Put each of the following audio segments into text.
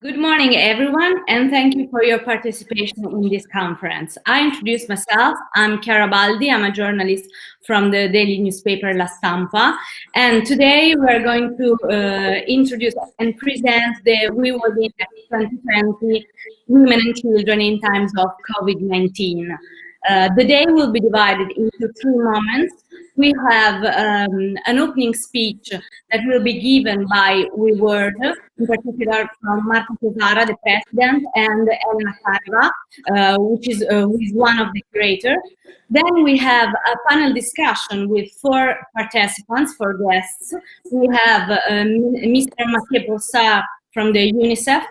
Good morning, everyone, and thank you for your participation in this conference. I introduce myself. I'm Chiara Baldi. I'm a journalist from the daily newspaper La Stampa. And today we're going to introduce and present the WeWorld Index 2020 Women and Children in Times of COVID-19. The day will be divided into three moments. We have an opening speech that will be given by WeWorld, in particular from Marco Chiesara, the president, and Elena Carva, who is one of the curators. Then we have a panel discussion with four participants, four guests. We have Mr. Mathieu Brossard from the UNICEF,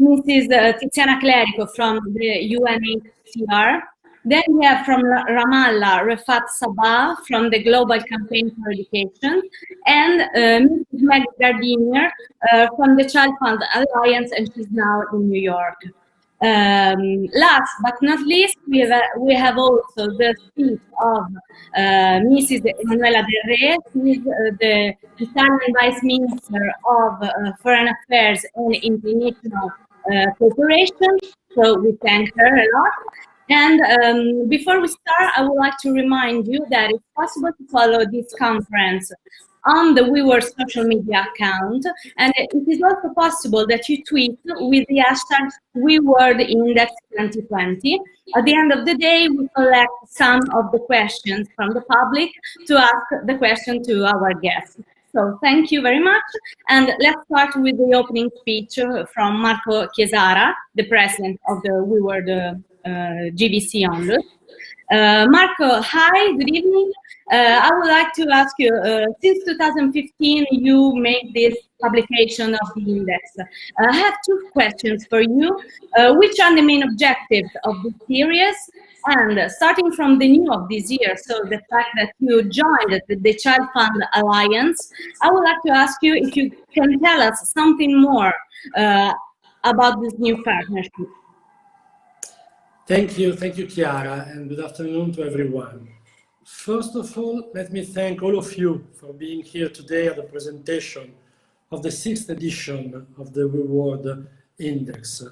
Mrs. Tiziana Clerico from the UNHCR. Then we have from Ramallah, Refat Sabah from the Global Campaign for Education, and Mrs. Meg Gardiner from the Child Fund Alliance, and she's now in New York. Last but not least, we have also the speech of Mrs. Emanuela Del Re. She is the Italian Vice Minister of Foreign Affairs and International Cooperation, so we thank her a lot. And before we start, I would like to remind you that it's possible to follow this conference on the WeWorld social media account, and it is also possible that you tweet with the hashtag WeWorld Index 2020. At the end of the day, we collect some of the questions from the public to ask the question to our guests. So thank you very much, and let's start with the opening speech from Marco Chiesara, the president of the WeWorld GVC Onlus. Marco, hi, good evening. I would like to ask you, since 2015, you made this publication of the index. I have two questions for you. Which are the main objectives of this series? And starting from the new of this year, so the fact that you joined the Child Fund Alliance, I would like to ask you if you can tell us something more about this new partnership. Thank you, Chiara, and good afternoon to everyone. First of all, let me thank all of you for being here today at the presentation of the 6th edition of the WeWorld Index.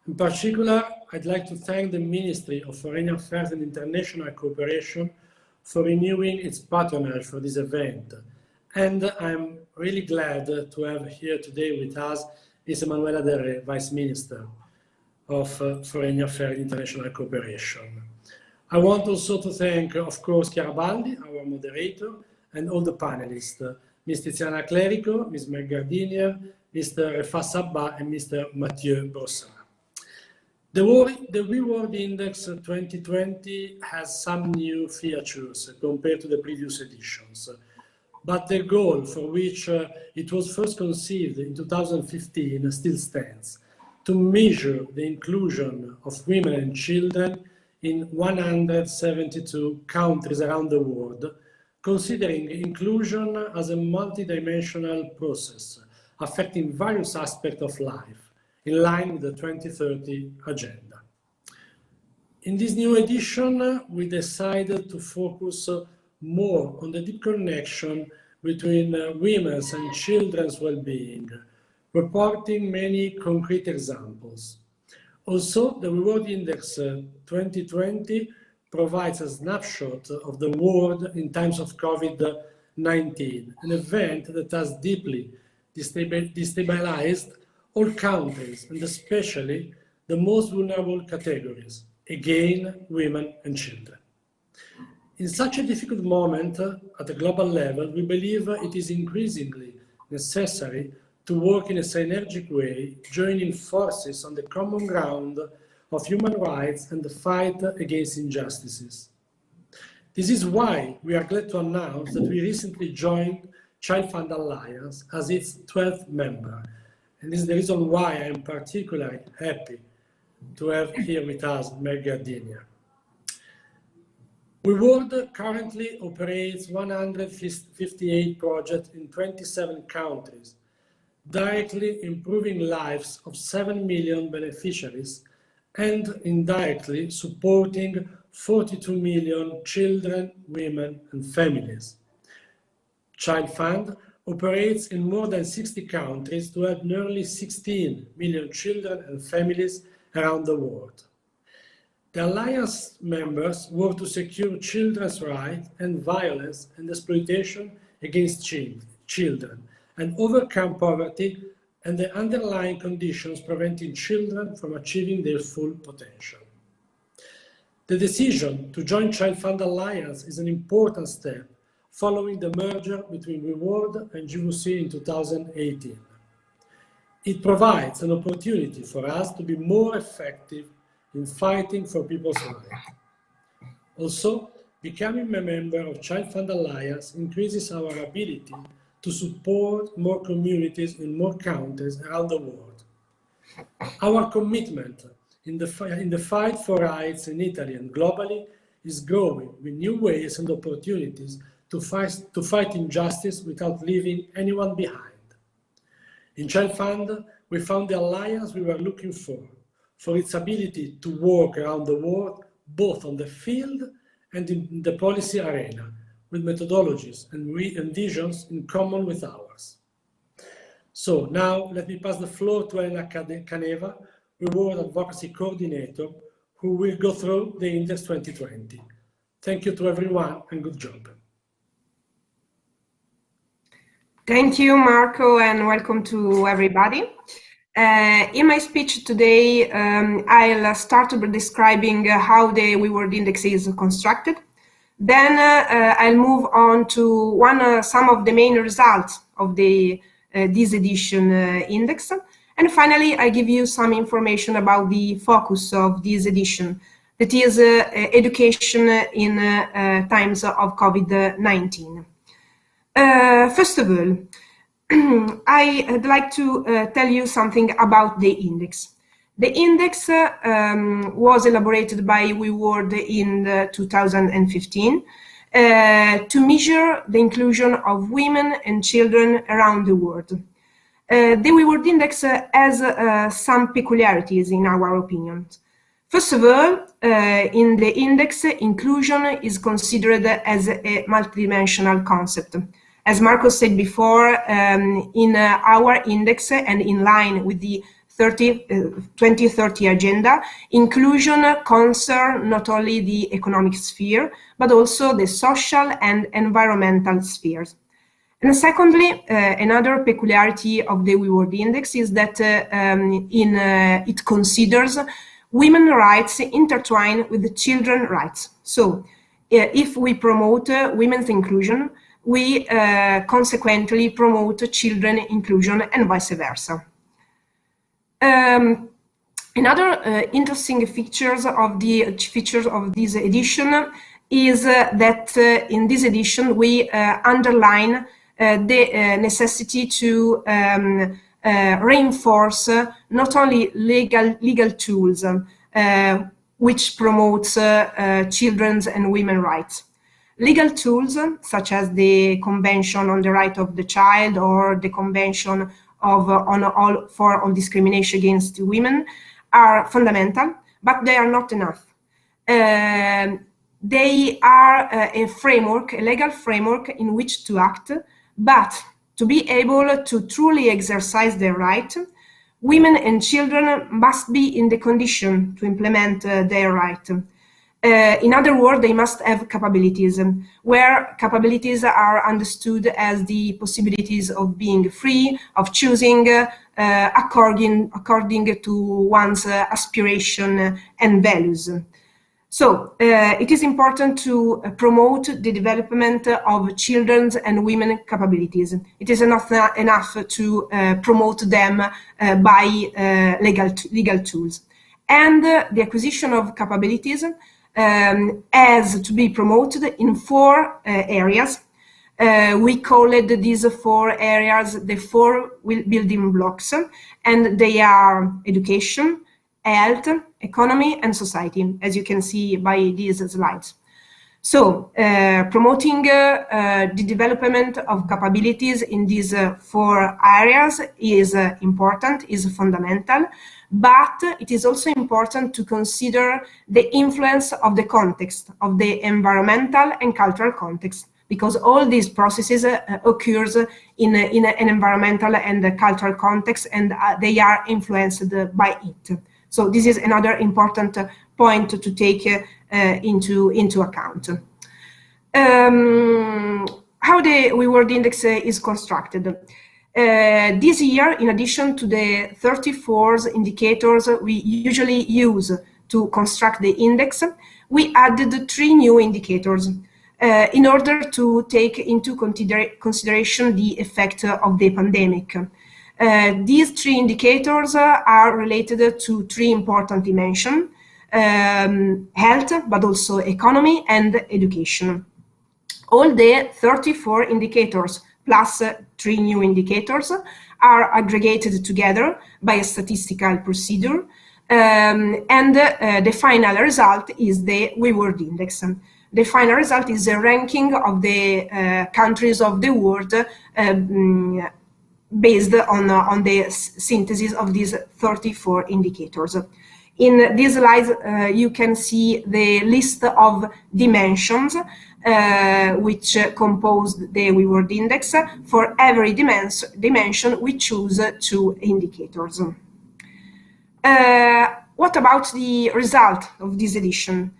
In particular, I'd like to thank the Ministry of Foreign Affairs and International Cooperation for renewing its patronage for this event. And I'm really glad to have here today with us Ms. Emanuela Del Re, Vice Minister of Foreign Affairs and International Cooperation. I want also to thank, of course, Chiara Baldi, our moderator, and all the panelists, Ms. Tiziana Clerico, Ms. Meg Gardiner, Mr. Refat Sabah, and Mr. Mathieu Brossard. The WeWorld Index 2020 has some new features compared to the previous editions, but the goal for which it was first conceived in 2015 still stands: to measure the inclusion of women and children in 172 countries around the world, considering inclusion as a multidimensional process affecting various aspects of life, in line with the 2030 agenda. In this new edition, we decided to focus more on the deep connection between women's and children's well-being, reporting many concrete examples. Also, the WeWorld Index 2020 provides a snapshot of the world in times of COVID-19, an event that has deeply destabilized all countries, and especially the most vulnerable categories, again, women and children. In such a difficult moment at a global level, we believe it is increasingly necessary to work in a synergic way, joining forces on the common ground of human rights and the fight against injustices. This is why we are glad to announce that we recently joined Child Fund Alliance as its 12th member. And this is the reason why I am particularly happy to have here with us Meg Gardiner. WeWorld currently operates 158 projects in 27 countries, directly improving lives of 7 million beneficiaries and indirectly supporting 42 million children, women, and families. Child Fund operates in more than 60 countries to help nearly 16 million children and families around the world. The Alliance members work to secure children's rights and violence and exploitation against children and overcome poverty and the underlying conditions preventing children from achieving their full potential. The decision to join Child Fund Alliance is an important step following the merger between WeWorld and GVC in 2018. It provides an opportunity for us to be more effective in fighting for people's rights. Also, becoming a member of Child Fund Alliance increases our ability to support more communities in more countries around the world. Our commitment in the fight for rights in Italy and globally is growing with new ways and opportunities to fight injustice without leaving anyone behind. In Child Fund, we found the alliance we were looking for its ability to work around the world, both on the field and in the policy arena, with methodologies and visions in common with ours. So now let me pass the floor to Elena Caneva, WeWorld Advocacy Coordinator, who will go through the Index 2020. Thank you to everyone and good job. Thank you, Marco, and welcome to everybody. In my speech today, I'll start by describing how the WeWorld Index is constructed. Then I'll move on to some of the main results of this edition index. And finally, I give you some information about the focus of this edition, that is education in times of COVID-19. First of all, I'd like to tell you something about the index. The index was elaborated by WeWorld in 2015 to measure the inclusion of women and children around the world. The WeWorld Index has some peculiarities in our opinion. First of all, in the index, inclusion is considered as a multidimensional concept. As Marco said before, in our index and in line with the 2030 agenda, inclusion concerns not only the economic sphere, but also the social and environmental spheres. And secondly, another peculiarity of the WeWorld Index is that it considers women's rights intertwined with the children's rights. So, if we promote women's inclusion, we consequently promote children inclusion and vice versa. Another interesting features of this edition is that in this edition we underline the necessity to reinforce not only legal tools which promotes children's and women's rights. Legal tools such as the Convention on the Right of the Child or the Convention on all discrimination against women are fundamental, but they are not enough. They are a legal framework in which to act, but to be able to truly exercise their right, women and children must be in the condition to implement their right. In other words, they must have capabilities, where capabilities are understood as the possibilities of being free, of choosing according to one's aspiration and values. So, it is important to promote the development of children's and women's capabilities. It is not enough to promote them by legal tools. And the acquisition of capabilities has to be promoted in 4 areas. We call it these 4 areas the 4 building blocks, and they are education, health, economy, and society, as you can see by these slides. So, promoting the development of capabilities in these 4 areas is important, is fundamental, but it is also important to consider the influence of the context, of the environmental and cultural context, because all these processes occurs in an environmental and cultural context, and they are influenced by it. So this is another important point to take into account. How the WeWorld Index is constructed. This year, in addition to the 34 indicators we usually use to construct the index, we added 3 new indicators in order to take into consideration the effect of the pandemic. These 3 indicators are related to 3 important dimensions: health, but also economy and education. All the 34 indicators plus 3 new indicators are aggregated together by a statistical procedure, and the final result is the WeWorld Index. The final result is a ranking of the countries of the world based on the synthesis of these 34 indicators. In this slide, you can see the list of dimensions which compose the WeWorld Index. For every dimension, we choose 2 indicators. What about the result of this edition?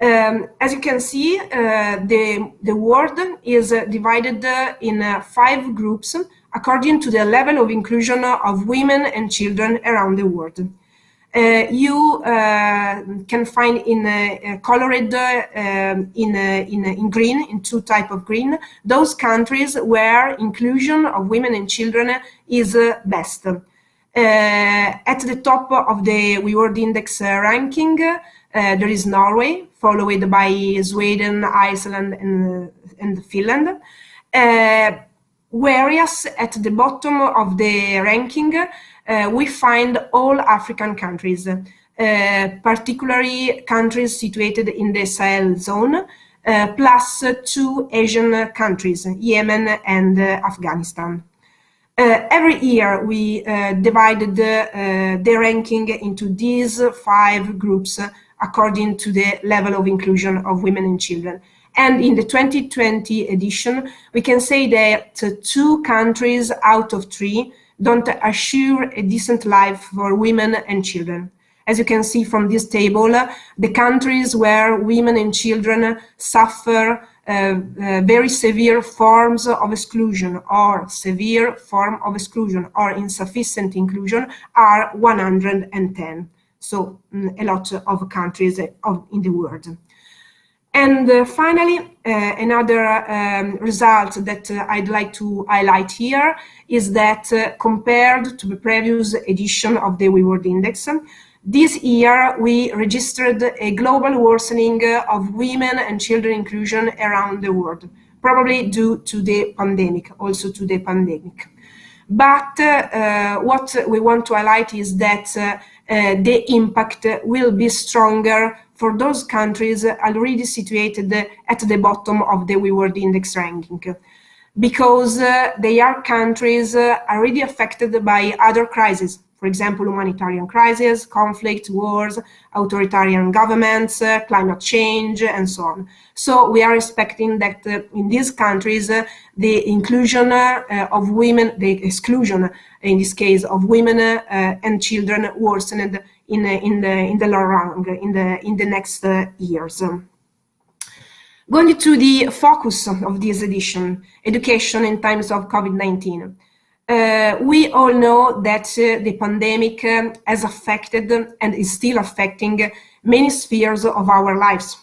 As you can see, the world is divided in 5 groups according to the level of inclusion of women and children around the world. You can find in colored in green, in 2 types of green, those countries where inclusion of women and children is best. At the top of the WeWorld Index ranking, there is Norway, followed by Sweden, Iceland, and Finland. Whereas at the bottom of the ranking, we find all African countries, particularly countries situated in the Sahel zone, plus 2 Asian countries, Yemen and Afghanistan. Every year we divided the ranking into these 5 groups according to the level of inclusion of women and children. And in the 2020 edition, we can say that 2 countries out of 3 don't assure a decent life for women and children. As you can see from this table, the countries where women and children suffer very severe forms of exclusion or severe form of exclusion or insufficient inclusion are 110. So a lot of countries in the world. And finally, another result that I'd like to highlight here is that compared to the previous edition of the WeWorld Index, this year we registered a global worsening of women and children inclusion around the world, probably due to the pandemic, also to the pandemic. But what we want to highlight is that the impact will be stronger for those countries already situated at the bottom of the WeWorld Index ranking, because they are countries already affected by other crises, for example, humanitarian crises, conflict, wars, authoritarian governments, climate change, and so on. So we are expecting that in these countries, the inclusion of women, the exclusion, in this case, of women and children worsened in the long run, in the next years. Going to the focus of this edition, education in times of COVID-19. We all know that the pandemic has affected and is still affecting many spheres of our lives.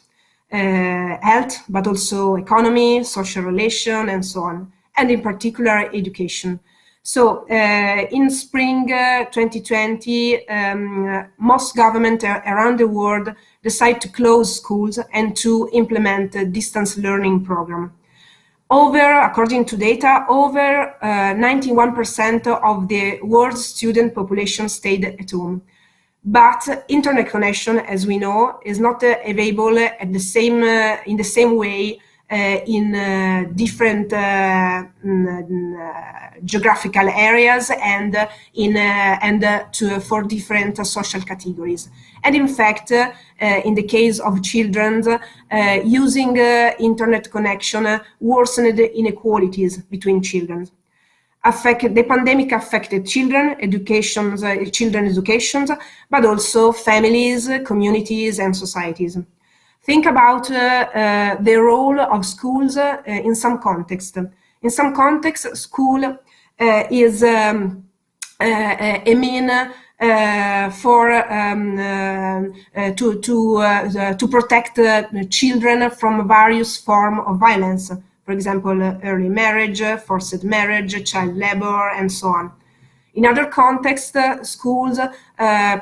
Health, but also economy, social relation, and so on, and in particular education. So in spring 2020, most governments around the world decided to close schools and to implement a distance learning program. According to data, over 91% of the world's student population stayed at home. But internet connection, as we know, is not available at in the same way in different geographical areas and for different social categories. And in fact, in the case of children, using internet connection worsened inequalities between children. The pandemic affected children's education, but also families, communities, and societies. Think about the role of schools in some context. In some context, school is a mean to protect children from various forms of violence. For example, early marriage, forced marriage, child labor, and so on. In other contexts, schools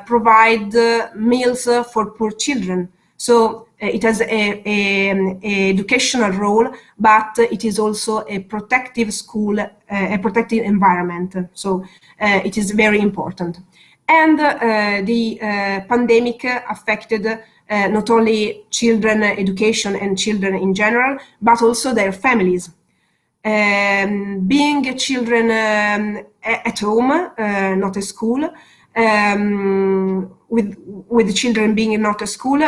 provide meals for poor children. So it has an educational role, but it is also a protective school, a protective environment. So it is very important. And the pandemic affected not only children education and children in general, but also their families. Being children at home, not at school, with children being not at school,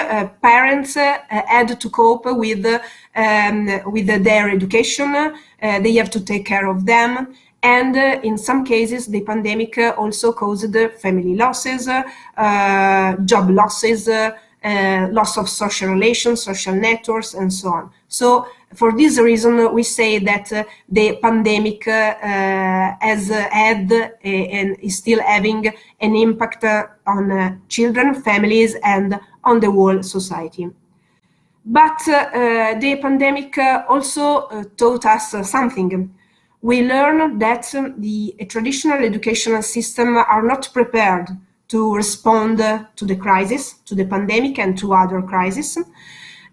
parents had to cope with their education. They have to take care of them. And in some cases, the pandemic also caused family losses, job losses, loss of social relations, social networks, and so on. So for this reason, we say that the pandemic has had and is still having an impact on children, families, and on the whole society. But the pandemic also taught us something. We learned that the traditional educational system are not prepared to respond to the crisis, to the pandemic and to other crises,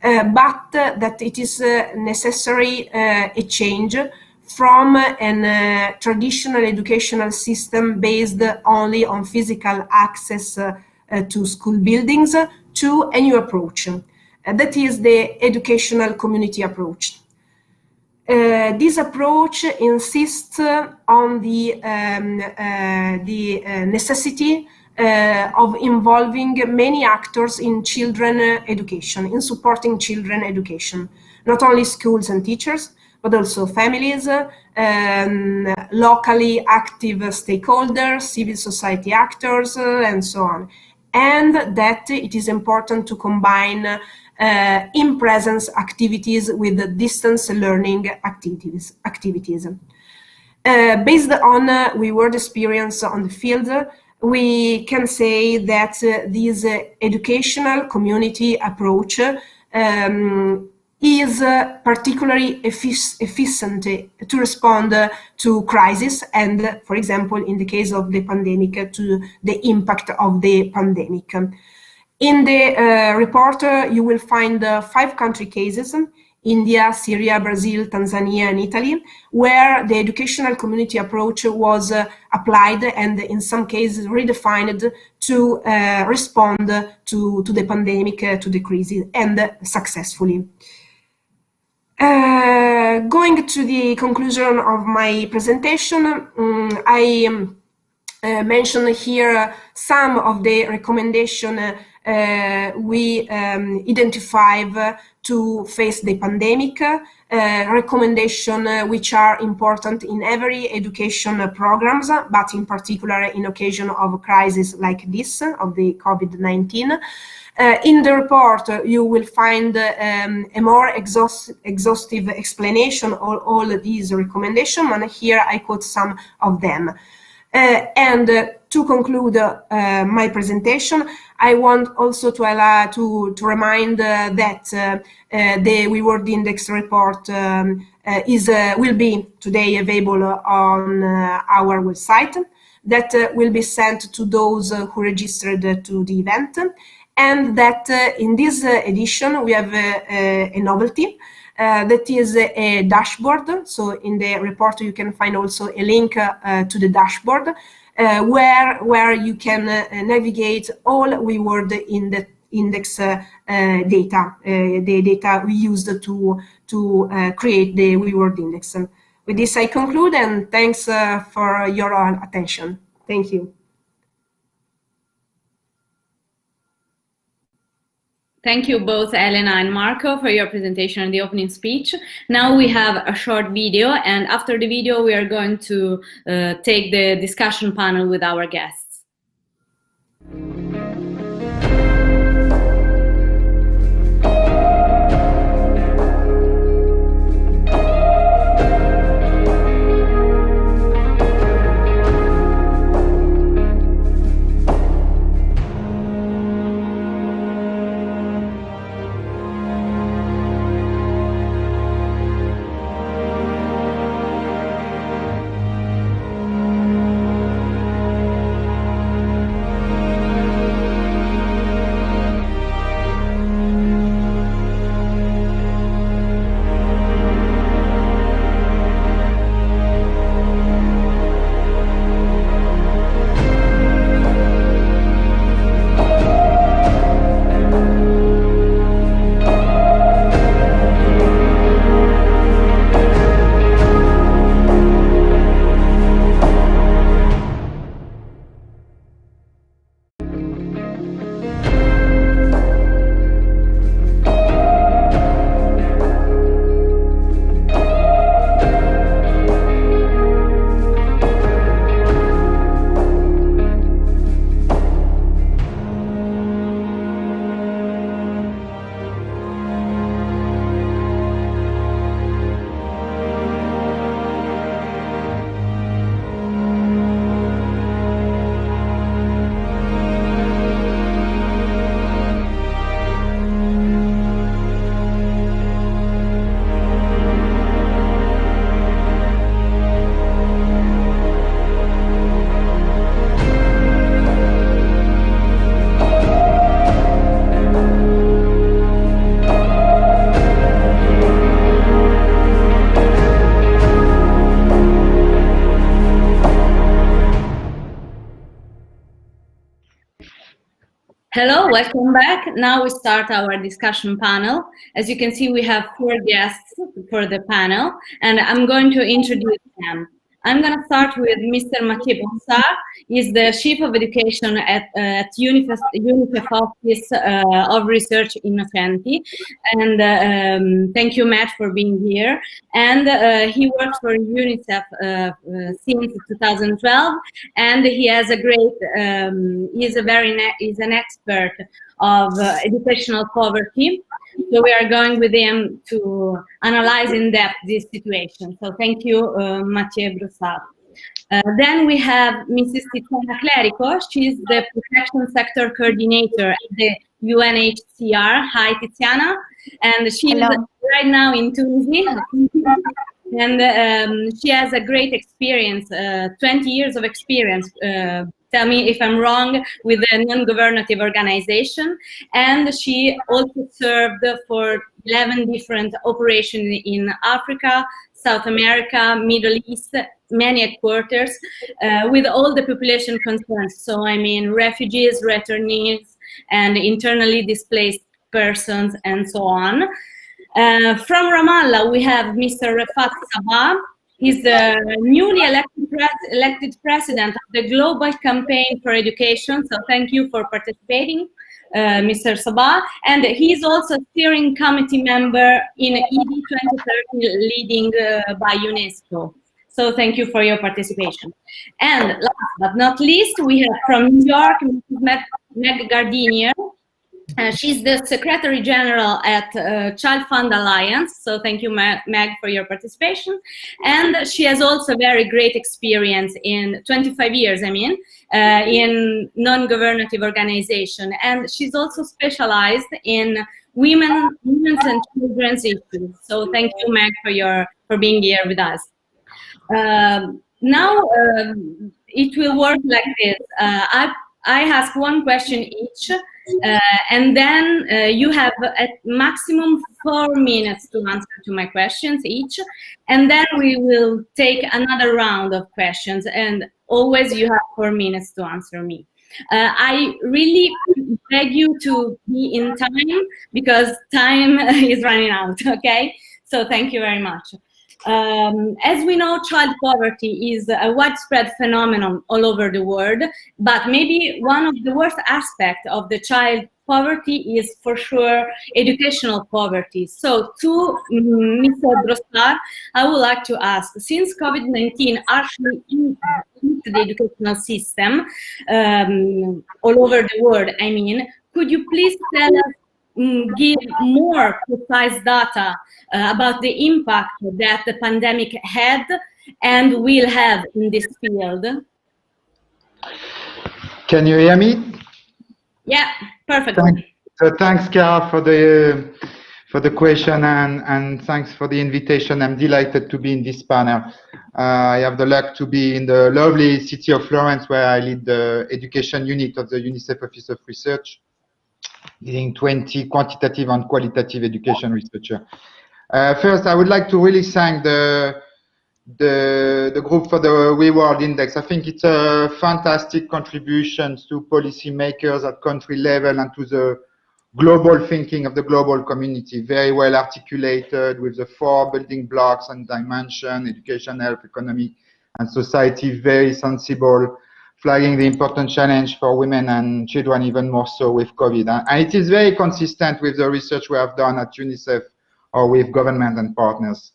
but that it is necessary a change from a traditional educational system based only on physical access to school buildings to a new approach. That is the educational community approach. This approach insists on the necessity of involving many actors in children education, in supporting children education, not only schools and teachers, but also families, locally active stakeholders, civil society actors, and so on. And that it is important to combine in-presence activities with distance learning activities. Based on WeWorld experience on the field, we can say that this educational community approach is particularly efficient to respond to crisis and, for example, in the case of the pandemic, to the impact of the pandemic. In the report, you will find 5 country cases: India, Syria, Brazil, Tanzania, and Italy, where the educational community approach was applied and in some cases redefined to respond to the pandemic, to the crisis, and successfully. Going to the conclusion of my presentation, I mention here some of the recommendations we identify to face the pandemic, recommendations which are important in every education programs, but in particular in occasion of a crisis like this, of the COVID-19. In the report, you will find a more exhaustive explanation of all these recommendations, and here I quote some of them. And to conclude my presentation, I want also to remind that the WeWorld Index report will be today available on our website. That will be sent to those who registered to the event, and that in this edition we have a novelty. That is a dashboard. So in the report you can find also a link to the dashboard where you can navigate all WeWorld Index data, the data we used to to create the WeWorld Index. And with this, I conclude, and thanks for your attention. Thank you. Thank you both, Elena and Marco, for your presentation and the opening speech. Now we have a short video, and after the video, we are going to take the discussion panel with our guests. Hello, welcome back. Now we start our discussion panel. As you can see, we have 4 guests for the panel, and I'm going to introduce them. I'm going to start with Mr. Mathieu Bonsard. He's the Chief of Education at UNICEF Office of Research Innocenti. And thank you, Matt, for being here. And he works for UNICEF since 2012, and he has a great, he's an expert of educational poverty. So we are going with him to analyze in depth this situation. So thank you, Mathieu Broussard. Then we have Mrs. Tiziana Clerico. She's the protection sector coordinator at the UNHCR. Hi, Tiziana. And she's right now in Tunisia. And she has a great experience, 20 years of experience. Tell me if I'm wrong, with a non-governative organization. And she also served for 11 different operations in Africa, South America, Middle East, many headquarters, with all the population concerns. So I mean refugees, returnees, and internally displaced persons, and so on. From Ramallah, we have Mr. Refat Sabah. He's the newly elected president of the Global Campaign for Education. So thank you for participating, Mr. Sabah. And he's also steering committee member in ED 2030, leading by UNESCO. So thank you for your participation. And last but not least, we have from New York, Mrs. Meg Gardinier. She's the Secretary General at Child Fund Alliance. So thank you, Meg, for your participation. And she has also very great experience in 25 years, in non-governative organization. And she's also specialized in women's and children's issues. So thank you, Meg, for being here with us. Now it will work like this. I ask one question each, and then you have at maximum 4 minutes to answer to my questions each, and then we will take another round of questions, and always you have 4 minutes to answer me. I really beg you to be in time, because time is running out, okay? So thank you very much. As we know, child poverty is a widespread phenomenon all over the world, but maybe one of the worst aspects of the child poverty is for sure educational poverty. So to Mr. Brostar, I would like to ask, since COVID-19 actually impacted the educational system all over the world, I mean, could you please tell us, give more precise data about the impact that the pandemic had and will have in this field? Can you hear me? Yeah, perfectly. Thanks, Chiara, for the question, and thanks for the invitation. I'm delighted to be in this panel. I have the luck to be in the lovely city of Florence, where I lead the education unit of the UNICEF Office of Research, leading 20 quantitative and qualitative education researchers. First, I would like to really thank the group for the WeWorld Index. I think it's a fantastic contribution to policymakers at country level and to the global thinking of the global community. Very well articulated with the 4 building blocks and dimension: education, health, economy, and society. Very sensible, flagging the important challenge for women and children, even more so with COVID. And it is very consistent with the research we have done at UNICEF or with government and partners.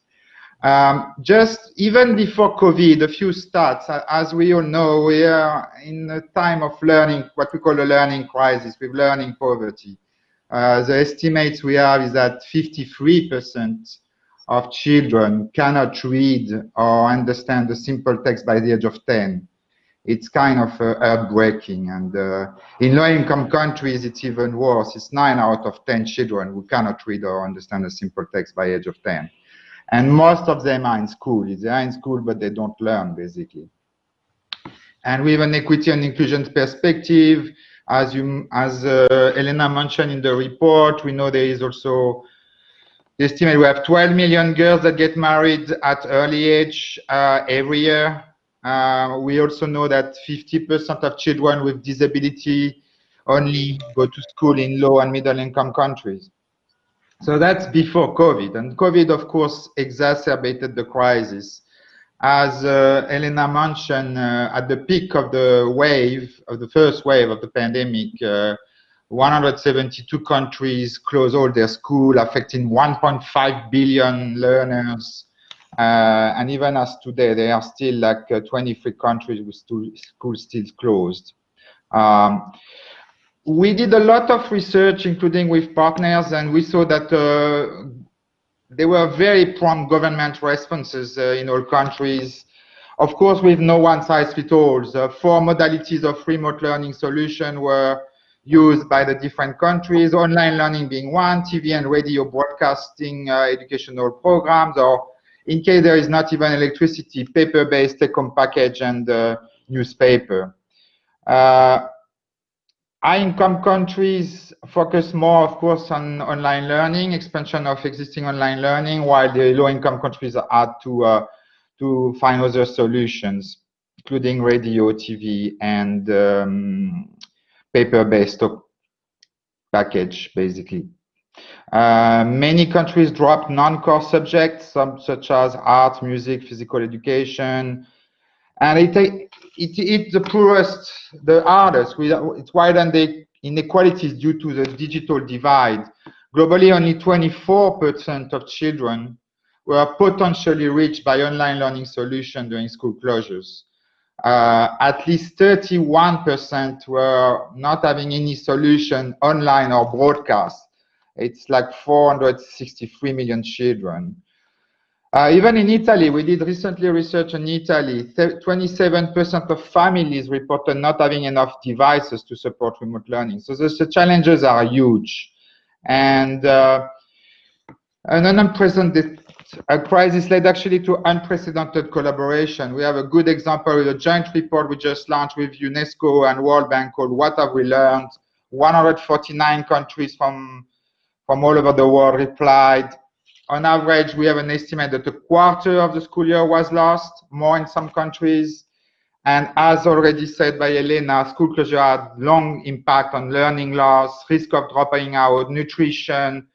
Just even before COVID, a few stats. As we all know, we are in a time of learning, what we call a learning crisis, with learning poverty. The estimates we have is that 53% of children cannot read or understand a simple text by the age of 10. It's kind of heartbreaking. And in low-income countries, it's even worse. It's 9 out of 10 children who cannot read or understand a simple text by age of 10. And most of them are in school. They are in school, but they don't learn, basically. And with an equity and inclusion perspective, as Elena mentioned in the report, we know there is also the estimate we have 12 million girls that get married at early age every year. We also know that 50% of children with disability only go to school in low and middle income countries. So that's before COVID, and COVID, of course, exacerbated the crisis. As Elena mentioned, at the peak of the first wave of the pandemic, 172 countries closed all their schools, affecting 1.5 billion learners. And even as today, there are still like 23 countries with schools still closed. We did a lot of research, including with partners, and we saw that there were very prompt government responses in all countries. Of course, with no one-size-fits-all. 4 modalities of remote learning solution were used by the different countries, online learning being one, TV and radio broadcasting educational programs, or in case there is not even electricity, paper-based take-home package and newspaper. High-income countries focus more, of course, on online learning, expansion of existing online learning, while the low-income countries had to find other solutions, including radio, TV, and paper-based package, basically. Many countries dropped non-core subjects, such as art, music, physical education, and it hit the poorest, the hardest. It widened the inequalities due to the digital divide. Globally, only 24% of children were potentially reached by online learning solutions during school closures. At least 31% were not having any solution online or broadcast. It's like 463 million children. Even in Italy, we did recently research in Italy, 27% of families reported not having enough devices to support remote learning. So the challenges are huge. And an unprecedented crisis led actually to unprecedented collaboration. We have a good example with a joint report we just launched with UNESCO and World Bank called What Have We Learned? 149 countries from all over the world replied. On average, we have an estimate that a quarter of the school year was lost, more in some countries. And as already said by Elena, school closure had long impact on learning loss, risk of dropping out, nutrition,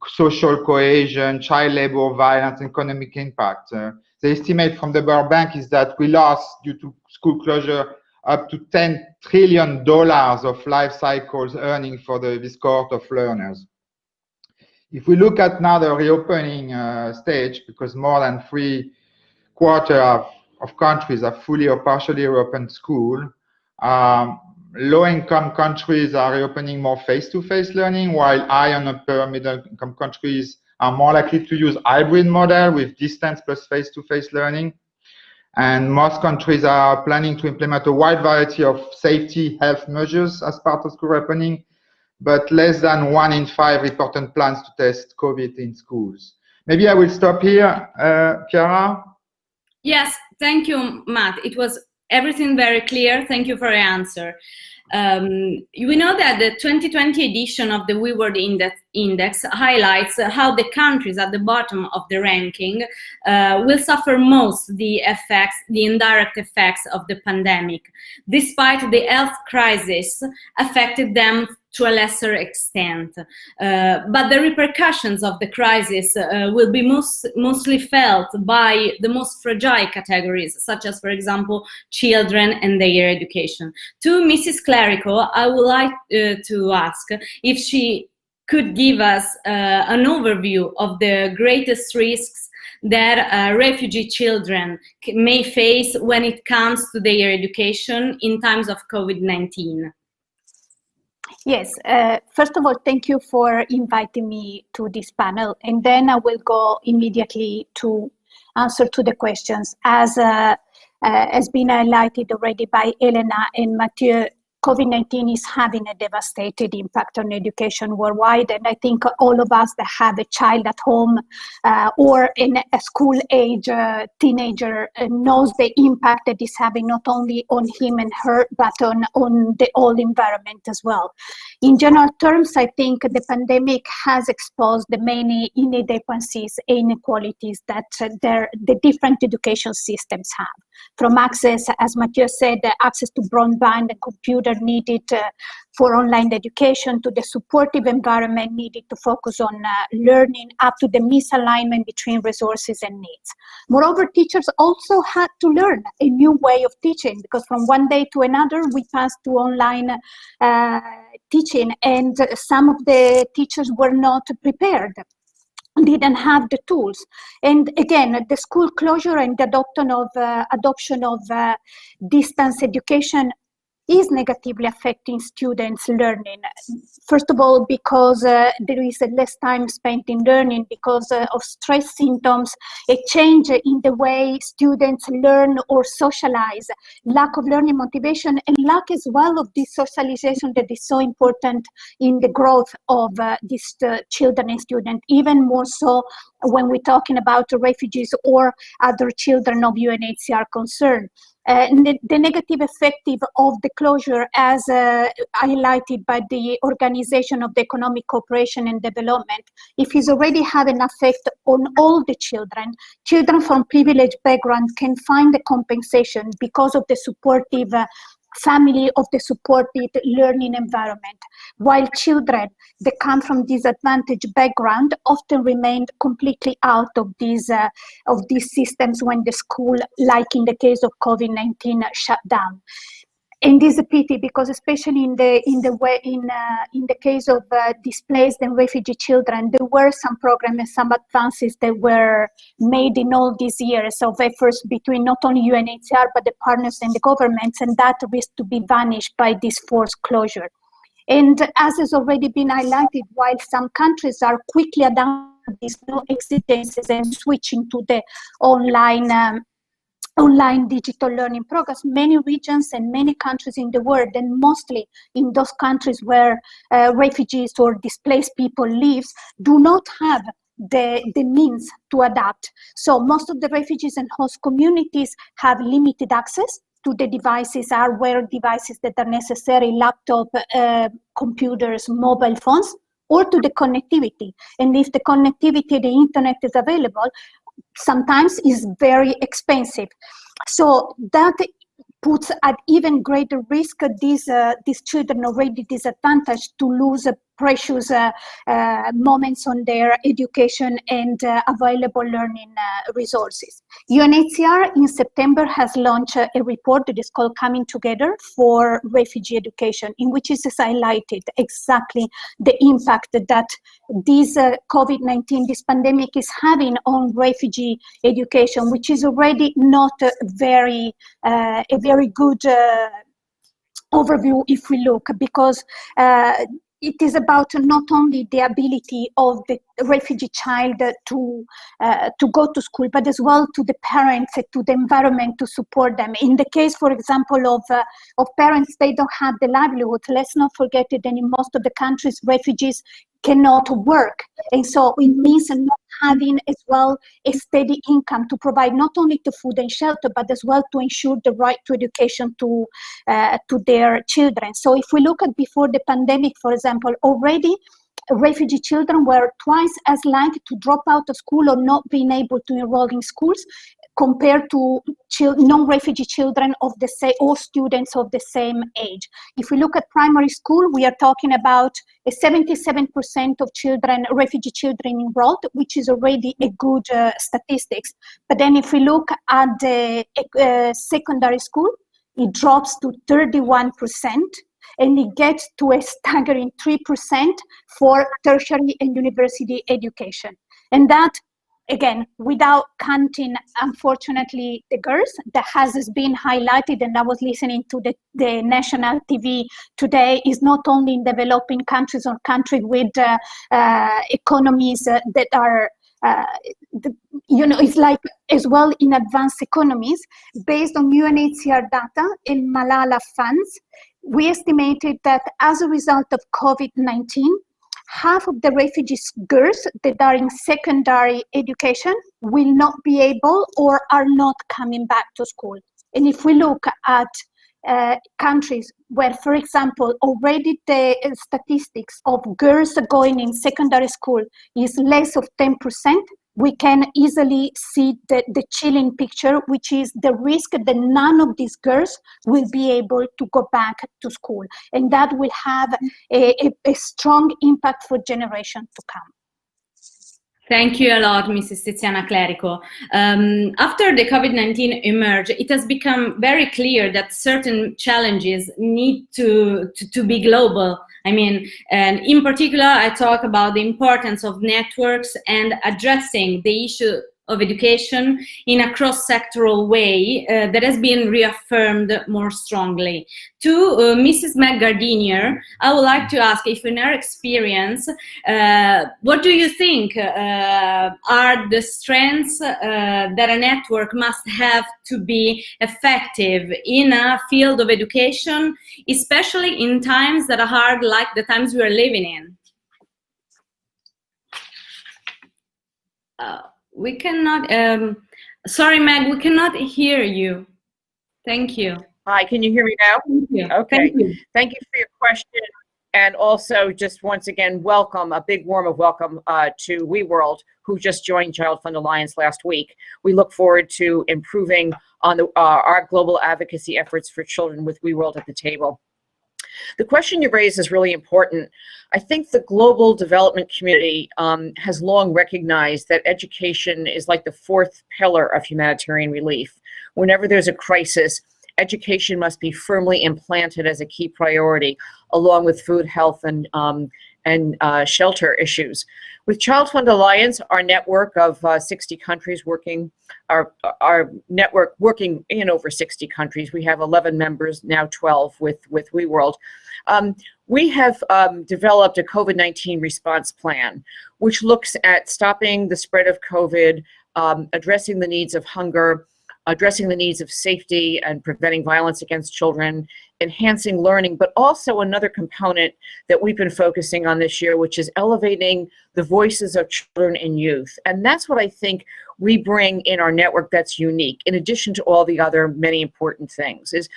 social cohesion, child labor, violence, and economic impact. The estimate from the World Bank is that we lost, due to school closure, up to $10 trillion of life cycles earning for this cohort of learners. If we look at now the reopening stage, because more than 3/4 of countries have fully or partially reopened school, low-income countries are reopening more face-to-face learning, while high and upper middle-income countries are more likely to use hybrid model with distance plus face-to-face learning. And most countries are planning to implement a wide variety of safety health measures as part of school reopening, but less than 1 in 5 reported plans to test COVID in schools. Maybe I will stop here, Chiara. Yes, thank you, Matt. It was everything very clear. Thank you for your answer. We know that the 2020 edition of the WeWorld Index highlights how the countries at the bottom of the ranking will suffer most the indirect effects of the pandemic, despite the health crisis affected them to a lesser extent. But the repercussions of the crisis will be mostly felt by the most fragile categories, such as, for example, children and their education. To Mrs. Clerico, I would like to ask if she could give us an overview of the greatest risks that refugee children may face when it comes to their education in times of COVID-19. Yes, first of all, thank you for inviting me to this panel, and then I will go immediately to answer to the questions. As has been highlighted already by Elena and Mathieu, COVID-19 is having a devastating impact on education worldwide, and I think all of us that have a child at home or in a school age teenager knows the impact that is having not only on him and her, but on the whole environment as well. In general terms, I think the pandemic has exposed the many inequalities and inequalities that the different education systems have. From access, as Mathieu said, access to broadband and computer needed for online education, to the supportive environment needed to focus on learning, up to the misalignment between resources and needs. Moreover, teachers also had to learn a new way of teaching, because from one day to another we passed to online teaching, and some of the teachers were not prepared, didn't have the tools. And again, the school closure and the adoption of distance education is negatively affecting students' learning. First of all, because there is less time spent in learning because of stress symptoms, a change in the way students learn or socialize, lack of learning motivation, and lack as well of this socialization that is so important in the growth of these children and students, even more so when we're talking about refugees or other children of UNHCR concern. The negative effect of the closure, as highlighted by the Organization of the Economic Cooperation and Development, if it's already had an effect on all the children from privileged background can find the compensation because of the supportive family, of the supported learning environment, while children that come from disadvantaged background often remain completely out of these systems when the school, like in the case of COVID-19, shut down. And this is a pity, because especially in the case of displaced and refugee children, there were some programs and some advances that were made in all these years of efforts between not only UNHCR but the partners and the governments, and that risk to be vanished by this forced closure. And as has already been highlighted, while some countries are quickly adapting these new exigencies and switching to the online digital learning programs, many regions and many countries in the world, and mostly in those countries where refugees or displaced people live, do not have the means to adapt. So most of the refugees and host communities have limited access to the devices, hardware devices that are necessary, laptop, computers, mobile phones, or to the connectivity. And if the connectivity, the internet is available, sometimes is very expensive. So that puts at even greater risk these children already disadvantaged to lose precious moments on their education and available learning resources. UNHCR in September has launched a report that is called Coming Together for Refugee Education, in which it is highlighted exactly the impact that this COVID-19, this pandemic is having on refugee education, which is already not a very good overview if we look, because it is about not only the ability of the refugee child to go to school, but as well to the parents, to the environment to support them. In the case, for example, of parents, they don't have the livelihood. Let's not forget that in most of the countries, refugees cannot work. And so it means not having as well a steady income to provide not only to food and shelter, but as well to ensure the right to education to their children. So if we look at before the pandemic, for example, already refugee children were twice as likely to drop out of school or not being able to enroll in schools compared to non-refugee children of the same, or students of the same age. If we look at primary school, we are talking about a 77% of children, refugee children enrolled, which is already a good statistics. But then if we look at the secondary school, it drops to 31%, and it gets to a staggering 3% for tertiary and university education. And that, again, without counting, unfortunately, the girls, that has been highlighted, and I was listening to the national TV today, is not only in developing countries or countries with economies that are, it's like as well in advanced economies. Based on UNHCR data in Malala funds, we estimated that as a result of COVID-19, half of the refugees girls that are in secondary education will not be able or are not coming back to school. And if we look at countries where, for example, already the statistics of girls going in secondary school is less of 10%, we can easily see the chilling picture, which is the risk that none of these girls will be able to go back to school. And that will have a strong impact for generations to come. Thank you a lot, Mrs. Tiziana Clerico. After the COVID-19 emerged, it has become very clear that certain challenges need to be global. I mean, and in particular, I talk about the importance of networks and addressing the issue of education in a cross-sectoral way that has been reaffirmed more strongly. To Mrs. McGardiner, I would like to ask if in her experience, what do you think are the strengths that a network must have to be effective in a field of education, especially in times that are hard like the times we are living in? We cannot, sorry, Meg, we cannot hear you. Thank you. Hi, can you hear me now? Thank you. Okay. Thank you. Thank you for your question. And also, just once again, welcome, a big warm of welcome to WeWorld, who just joined Child Fund Alliance last week. We look forward to improving on our global advocacy efforts for children with WeWorld at the table. The question you raised is really important. I think the global development community has long recognized that education is like the fourth pillar of humanitarian relief. Whenever there's a crisis, education must be firmly implanted as a key priority, along with food, health, and shelter issues. With Child Fund Alliance, our network of 60 countries working, our network working in over 60 countries, we have 11 members, now 12 with WeWorld. We have developed a COVID-19 response plan, which looks at stopping the spread of COVID, addressing the needs of hunger, addressing the needs of safety and preventing violence against children, enhancing learning, but also another component that we've been focusing on this year, which is elevating the voices of children and youth. And that's what I think we bring in our network that's unique, in addition to all the other many important things, is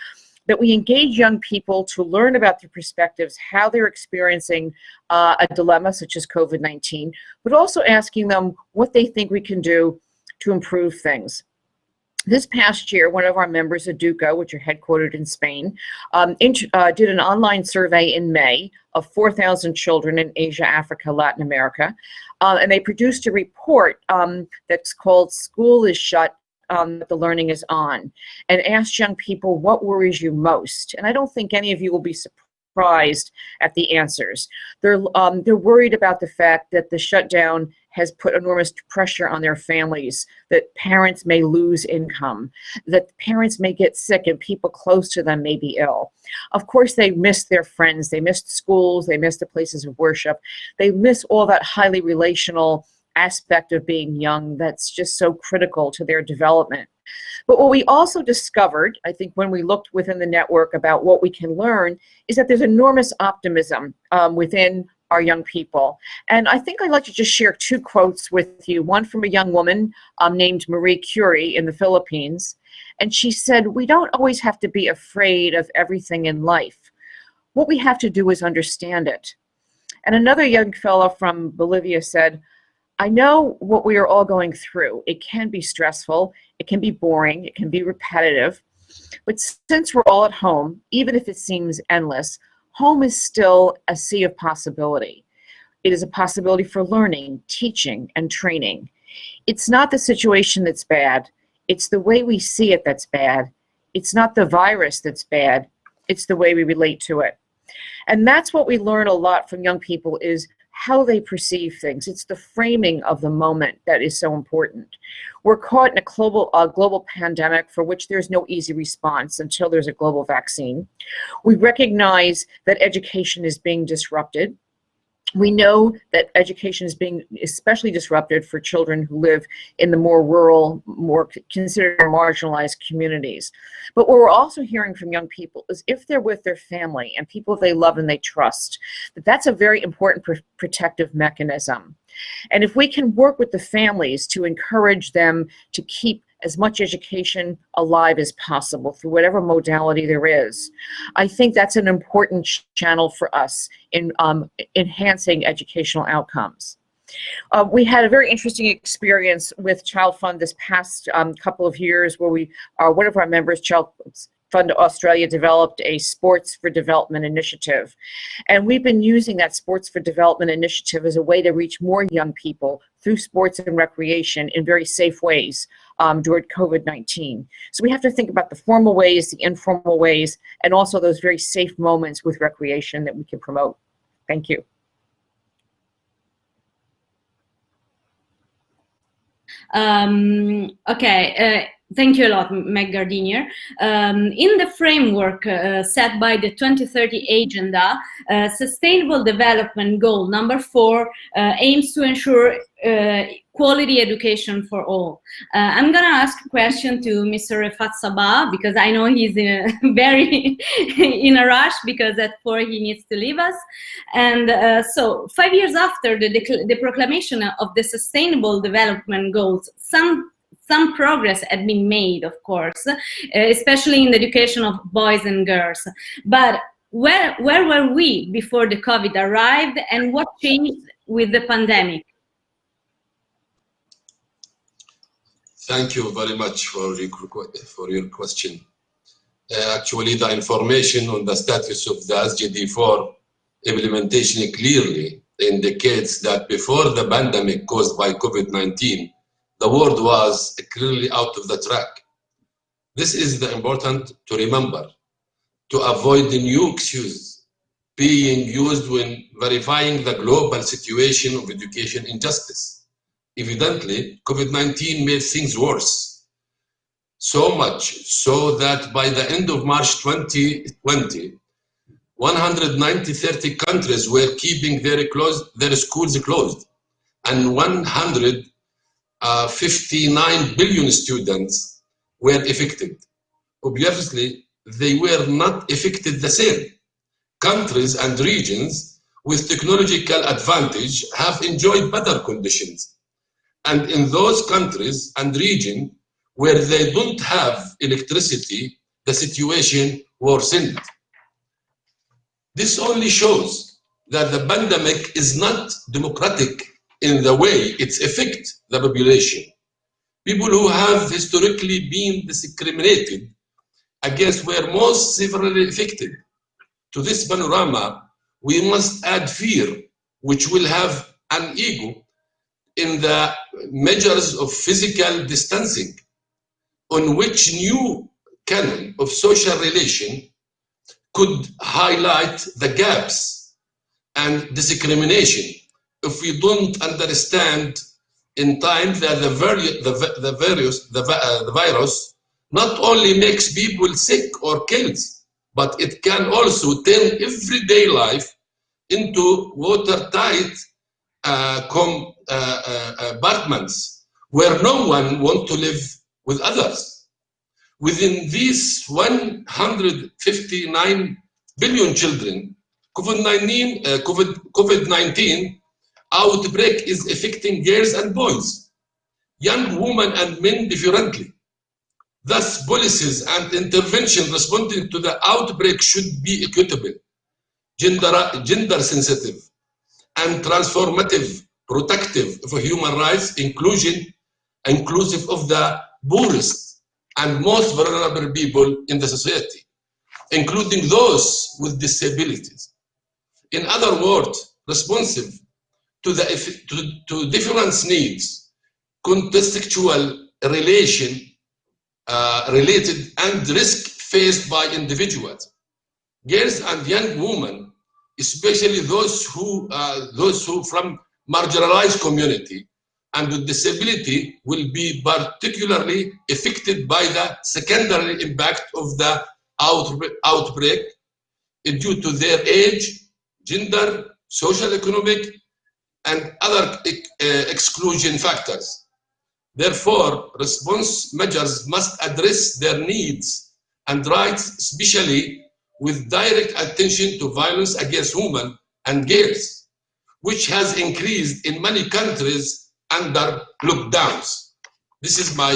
that we engage young people to learn about their perspectives, how they're experiencing a dilemma such as COVID-19, but also asking them what they think we can do to improve things. This past year, one of our members, Aduca, which are headquartered in Spain, did an online survey in May of 4,000 children in Asia, Africa, Latin America, and they produced a report that's called "School is Shut, the Learning is On," and asked young people, what worries you most? And I don't think any of you will be surprised at the answers. They're worried about the fact that the shutdown has put enormous pressure on their families, that parents may lose income, that parents may get sick and people close to them may be ill. Of course, they miss their friends, they miss schools, they miss the places of worship, they miss all that highly relational aspect of being young that's just so critical to their development. But what we also discovered, I think, when we looked within the network about what we can learn, is that there's enormous optimism within our young people. And I think I'd like to just share two quotes with you, one from a young woman named Marie Curie in the Philippines. And she said, "We don't always have to be afraid of everything in life. What we have to do is understand it." And another young fellow from Bolivia said, "I know what we are all going through. It can be stressful, it can be boring, it can be repetitive. But since we're all at home, even if it seems endless, home is still a sea of possibility. It is a possibility for learning, teaching, and training. It's not the situation that's bad. It's the way we see it that's bad. It's not the virus that's bad. It's the way we relate to it." And that's what we learn a lot from young people, is how they perceive things. It's the framing of the moment that is so important. We're caught in a global pandemic for which there's no easy response until there's a global vaccine. We recognize that education is being disrupted. We know that education is being especially disrupted for children who live in the more rural, more considered marginalized communities. But what we're also hearing from young people is if they're with their family and people they love and they trust, that's a very important protective mechanism. And if we can work with the families to encourage them to keep as much education alive as possible through whatever modality there is, I think that's an important channel for us in enhancing educational outcomes. We had a very interesting experience with Child Fund this past couple of years, where one of our members, Child Fund Australia, developed a Sports for Development initiative. And we've been using that Sports for Development initiative as a way to reach more young people through sports and recreation in very safe ways during COVID-19. So we have to think about the formal ways, the informal ways, and also those very safe moments with recreation that we can promote. Thank you. Okay. Thank you a lot, Meg Gardiner. In the framework set by the 2030 Agenda, Sustainable Development Goal number 4 aims to ensure quality education for all. I'm going to ask a question to Mr. Refat Sabah, because I know he's very in a rush, because at 4 he needs to leave us. And so 5 years after the proclamation of the Sustainable Development Goals, some progress had been made, of course, especially in the education of boys and girls. But where were we before the COVID arrived, and what changed with the pandemic? Thank you very much for your question. Actually, the information on the status of the SGD4 implementation clearly indicates that before the pandemic caused by COVID-19, the world was clearly out of the track. This is important to remember, to avoid the new excuse being used when verifying the global situation of education injustice. Evidently, COVID-19 made things worse. So much so that by the end of March 2020, 130 countries were keeping their schools closed, and 159 billion students were affected. Obviously, they were not affected the same. Countries and regions with technological advantage have enjoyed better conditions. And in those countries and regions where they don't have electricity, the situation worsened. This only shows that the pandemic is not democratic in the way it affects the population. people who have historically been discriminated against were most severely affected. To this panorama, we must add fear, which will have an ego in the measures of physical distancing, on which new canon of social relation could highlight the gaps and discrimination if we don't understand in time that the virus not only makes people sick or kills, but it can also turn everyday life into watertight compartments where no one wants to live with others. Within these 159 billion children, COVID-19 outbreak is affecting girls and boys, young women and men differently. Thus, policies and intervention responding to the outbreak should be equitable, gender sensitive, and transformative, protective for human rights, inclusive of the poorest and most vulnerable people in the society, including those with disabilities. In other words, responsive to different needs, contextual related and risk faced by individuals. Girls and young women, especially those who from marginalized community and with disability, will be particularly affected by the secondary impact of the outbreak due to their age, gender, social, economic, and other exclusion factors. Therefore, response measures must address their needs and rights, especially with direct attention to violence against women and girls, which has increased in many countries under lockdowns. This is my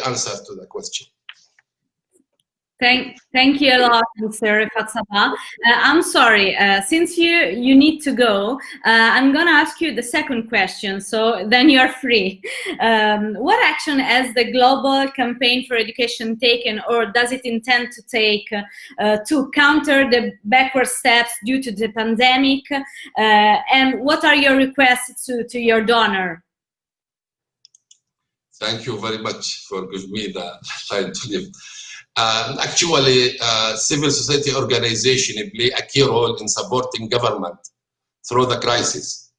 answer to the question. Thank you a lot, Mr. Fatsaba. I'm sorry, since you need to go, I'm going to ask you the second question, so then you're free. What action has the global campaign for education taken, or does it intend to take to counter the backward steps due to the pandemic? And what are your requests to your donor? Thank you very much for giving me the time to live. Actually, civil society organizations play a key role in supporting government through the crisis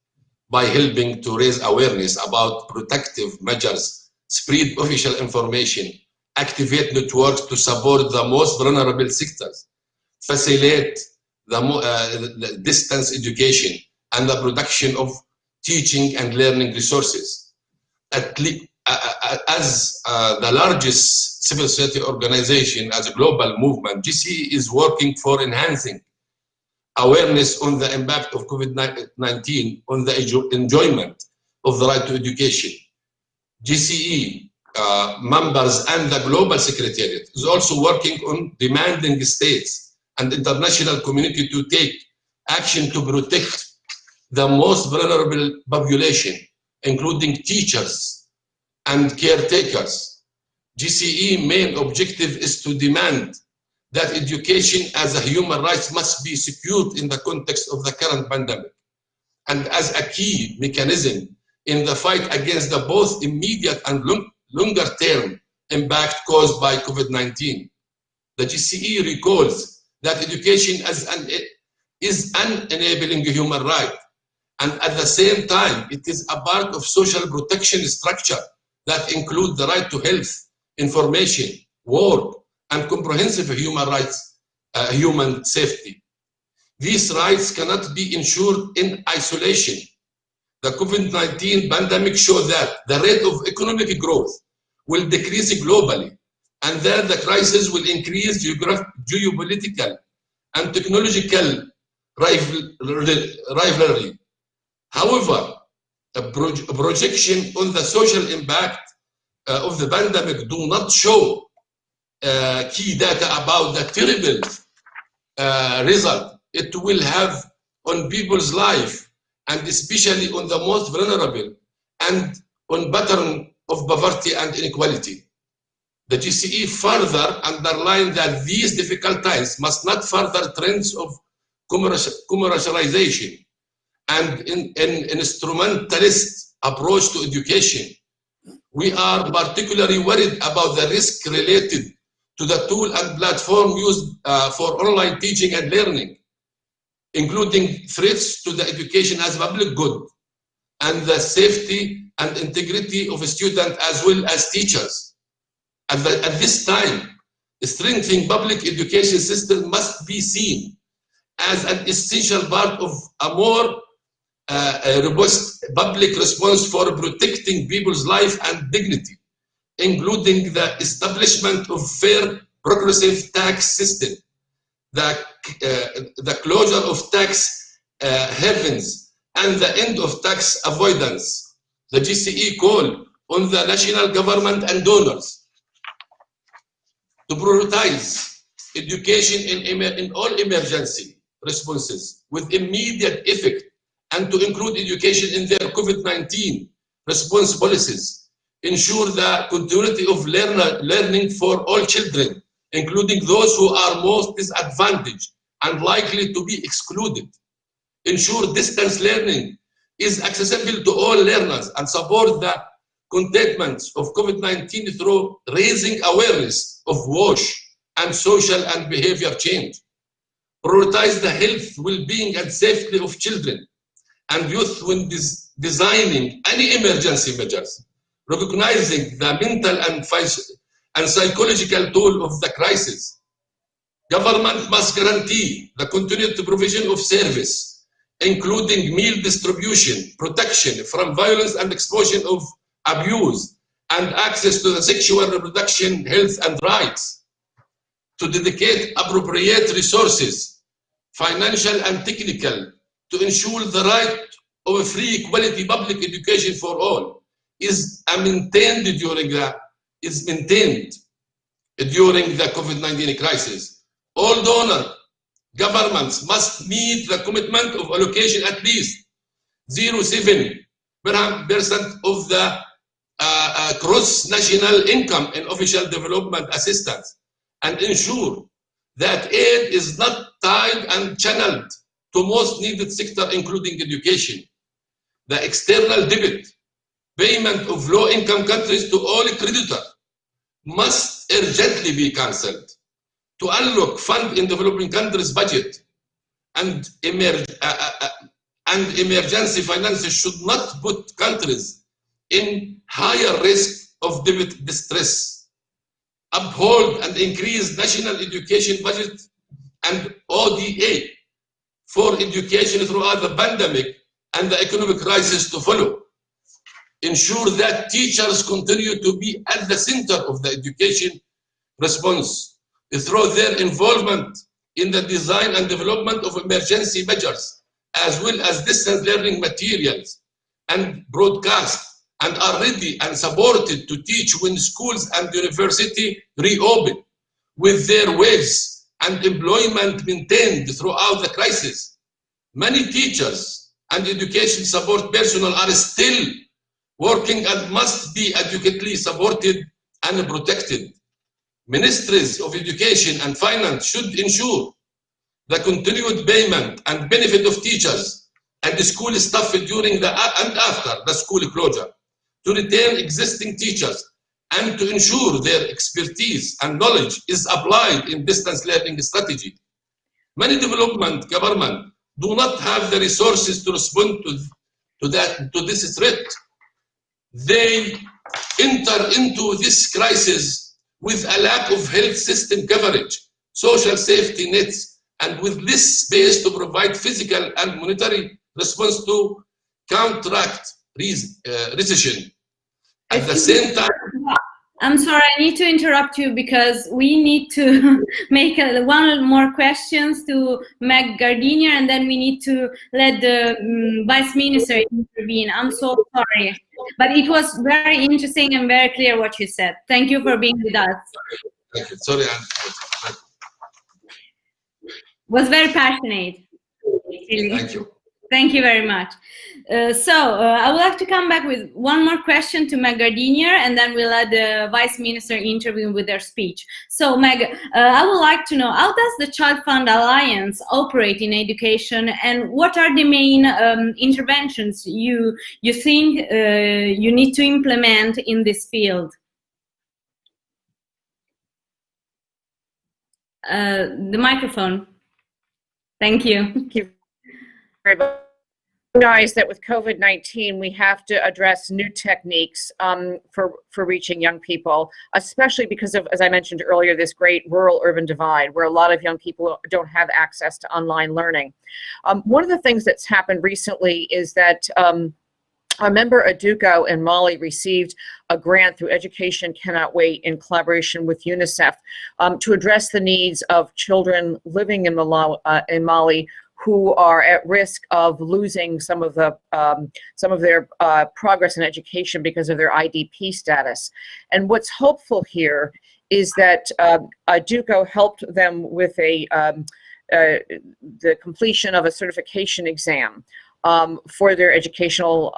by helping to raise awareness about protective measures, spread official information, activate networks to support the most vulnerable sectors, facilitate the distance education and the production of teaching and learning resources. As the largest civil society organization, as a global movement, GCE is working for enhancing awareness on the impact of COVID-19 on the enjoyment of the right to education. GCE members and the Global Secretariat is also working on demanding states and international community to take action to protect the most vulnerable population, including teachers and caretakers. GCE main objective is to demand that education as a human right must be secured in the context of the current pandemic and as a key mechanism in the fight against the both immediate and longer term impact caused by COVID-19. The GCE recalls that education is an enabling human right, and at the same time it is a part of social protection structure that include the right to health, information, work, and comprehensive human rights, human safety. These rights cannot be ensured in isolation. The COVID-19 pandemic showed that the rate of economic growth will decrease globally, and that the crisis will increase geopolitical and technological rivalry. However, a projection on the social impact of the pandemic do not show key data about the terrible result it will have on people's life, and especially on the most vulnerable, and on pattern of poverty and inequality. The GCE further underlined that these difficult times must not further trends of commercialization and an instrumentalist approach to education. We are particularly worried about the risk related to the tool and platform used for online teaching and learning, including threats to the education as public good and the safety and integrity of students as well as teachers. At this time, strengthening public education system must be seen as an essential part of a more robust public response for protecting people's life and dignity, including the establishment of fair, progressive tax system, the closure of tax havens, and the end of tax avoidance. The GCE call on the national government and donors to prioritize education in all emergency responses with immediate effect, and to include education in their COVID-19 response policies, ensure the continuity of learning for all children, including those who are most disadvantaged and likely to be excluded, ensure distance learning is accessible to all learners, and support the containment of COVID-19 through raising awareness of WASH and social and behavior change. Prioritize the health, well-being, and safety of children and youth when designing any emergency measures, recognizing the mental and psychological toll of the crisis. Government must guarantee the continued provision of service, including meal distribution, protection from violence and exposure of abuse, and access to the sexual reproduction health and rights, to dedicate appropriate resources, financial and technical, to ensure the right of a free quality public education for all is maintained during the COVID-19 crisis. All donor governments must meet the commitment of allocation at least 0.7% of the gross national income in official development assistance, and ensure that aid is not tied and channeled to most needed sector, including education. The external debt payment of low-income countries to all creditors must urgently be cancelled. To unlock fund in developing countries' budget and emergency finances should not put countries in higher risk of debt distress. Uphold and increase national education budget and ODA for education throughout the pandemic and the economic crisis to follow. Ensure that teachers continue to be at the center of the education response through their involvement in the design and development of emergency measures, as well as distance learning materials and broadcast, and are ready and supported to teach when schools and university reopen, with their wages and employment maintained throughout the crisis. Many teachers and education support personnel are still working and must be adequately supported and protected. Ministries of Education and Finance should ensure the continued payment and benefit of teachers and the school staff during the and after the school closure, to retain existing teachers and to ensure their expertise and knowledge is applied in distance learning strategy. Many development governments do not have the resources to respond to this threat. They enter into this crisis with a lack of health system coverage, social safety nets, and with less space to provide physical and monetary response to counteract recession. At the same time, I'm sorry, I need to interrupt you because we need to make one more questions to Meg Gardiner, and then we need to let the Vice Minister intervene. I'm so sorry, but it was very interesting and very clear what you said. Thank you for being with us. Thank you. Sorry, Was very passionate. Really. Thank you. Thank you very much. I would like to come back with one more question to Meg Gardinier, and then we'll let the Vice Minister intervene with their speech. So Meg, I would like to know, how does the Child Fund Alliance operate in education, and what are the main interventions you think you need to implement in this field? The microphone. Thank you. Thank you very much. Recognize that with COVID-19, we have to address new techniques for reaching young people, especially because of, as I mentioned earlier, this great rural-urban divide where a lot of young people don't have access to online learning. One of the things that's happened recently is that our member Aduko in Mali received a grant through Education Cannot Wait in collaboration with UNICEF to address the needs of children living in Mali who are at risk of losing some of their progress in education because of their IDP status. And what's hopeful here is that Aduko helped them with the completion of a certification exam for their educational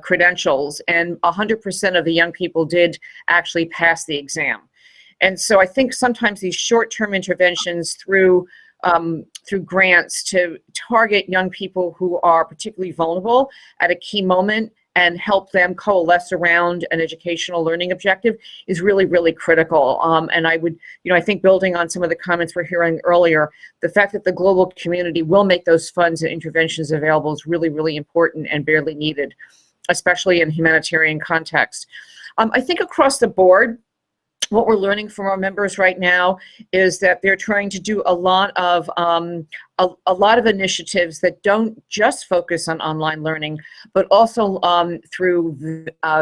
credentials, and 100% of the young people did actually pass the exam. And so I think sometimes these short-term interventions through grants to target young people who are particularly vulnerable at a key moment and help them coalesce around an educational learning objective is really, really critical. And I would, I think building on some of the comments we're hearing earlier, the fact that the global community will make those funds and interventions available is really, really important and barely needed, especially in humanitarian context. I think across the board, what we're learning from our members right now is that they're trying to do a lot of initiatives that don't just focus on online learning, but also through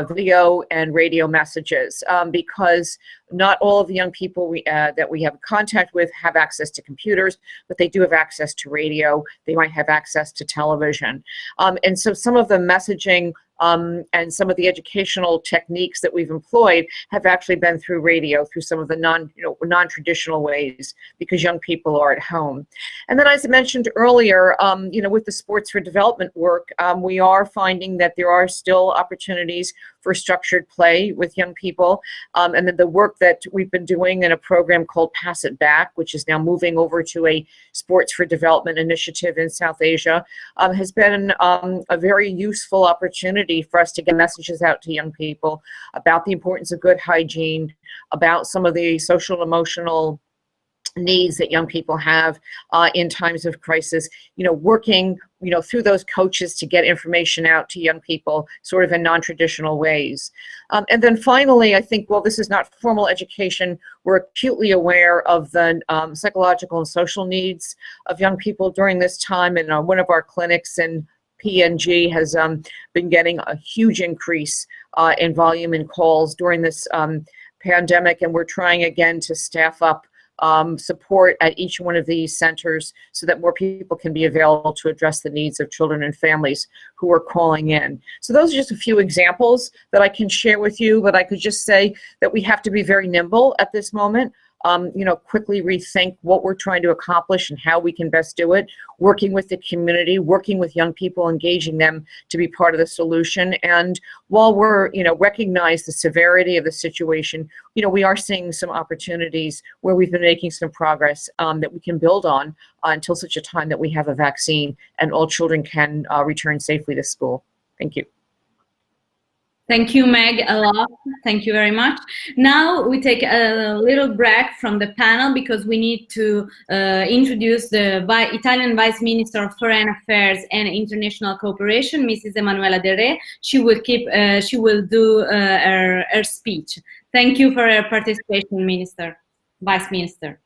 video and radio messages, because not all of the young people that we have contact with have access to computers, but they do have access to radio. They might have access to television. And so some of the messaging and some of the educational techniques that we've employed have actually been through radio, through some of the non-traditional ways, because young people are at home. And then, as I mentioned earlier, with the Sports for Development work, we are finding that there are still opportunities for structured play with young people. And then the work that we've been doing in a program called Pass It Back, which is now moving over to a Sports for Development initiative in South Asia, has been a very useful opportunity for us to get messages out to young people about the importance of good hygiene, about some of the social and emotional needs that young people have in times of crisis, working, through those coaches to get information out to young people sort of in non-traditional ways. And then finally, I think, while this is not formal education, we're acutely aware of the psychological and social needs of young people during this time. And one of our clinics in PNG has been getting a huge increase in volume and calls during this pandemic, and we're trying again to staff up support at each one of these centers so that more people can be available to address the needs of children and families who are calling in. So those are just a few examples that I can share with you, but I could just say that we have to be very nimble at this moment. Quickly rethink what we're trying to accomplish and how we can best do it, working with the community, working with young people, engaging them to be part of the solution. And while we're, recognize the severity of the situation, we are seeing some opportunities where we've been making some progress that we can build on until such a time that we have a vaccine and all children can return safely to school. Thank you. Thank you, Meg, a lot. Thank you very much. Now we take a little break from the panel because we need to introduce the Italian Vice Minister of Foreign Affairs and International Cooperation, Mrs. Emanuela Del Re. She will do her speech. Thank you for your participation, Minister, Vice Minister.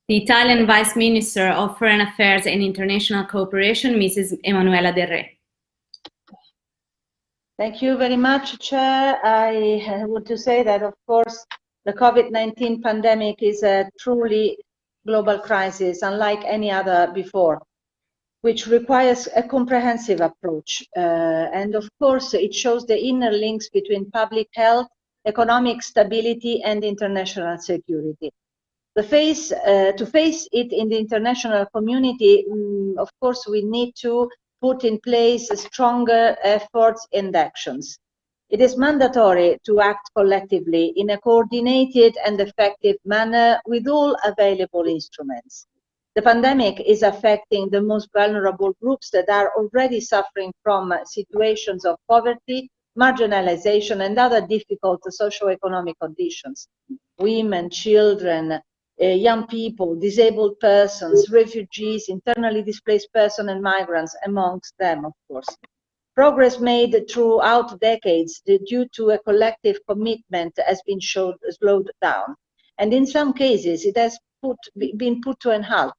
the Italian Vice Minister of Foreign Affairs and International Cooperation, Mrs. Emanuela Del Re. Thank you very much, Chair. I want to say that, of course, the COVID-19 pandemic is a truly global crisis, unlike any other before, which requires a comprehensive approach. And of course, it shows the inner links between public health, economic stability, and international security. To face it in the international community, of course, we need to put in place stronger efforts and actions. It is mandatory to act collectively in a coordinated and effective manner with all available instruments. The pandemic is affecting the most vulnerable groups that are already suffering from situations of poverty, marginalization, and other difficult socioeconomic conditions. Women, children, young people, disabled persons, refugees, internally displaced persons, and migrants, amongst them, of course. Progress made throughout decades due to a collective commitment has been slowed down, and in some cases it has been put to an halt.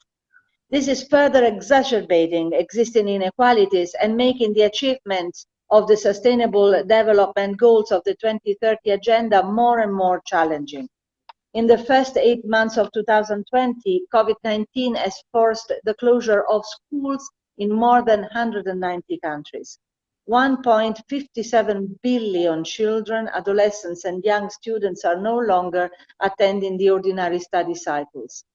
This is further exacerbating existing inequalities and making the achievements of the Sustainable Development Goals of the 2030 Agenda more and more challenging. In the first 8 months of 2020, COVID-19 has forced the closure of schools in more than 190 countries. 1.57 billion children, adolescents, and young students are no longer attending the ordinary study cycles.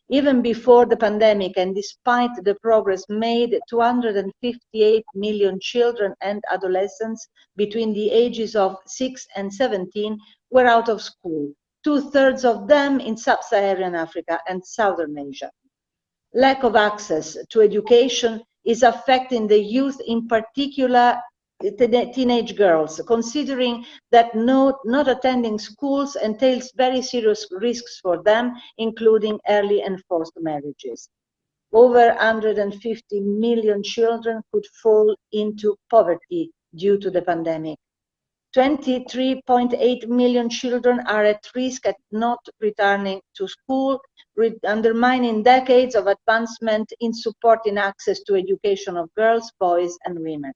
Even before the pandemic, and despite the progress made, 258 million children and adolescents between the ages of 6 and 17 were out of school, 2/3 of them in sub-Saharan Africa and Southern Asia. Lack of access to education is affecting the youth, in particular teenage girls, considering that not attending schools entails very serious risks for them, including early and forced marriages. Over 150 million children could fall into poverty due to the pandemic. 23.8 million children are at risk at not returning to school, undermining decades of advancement in supporting access to education of girls, boys, and women.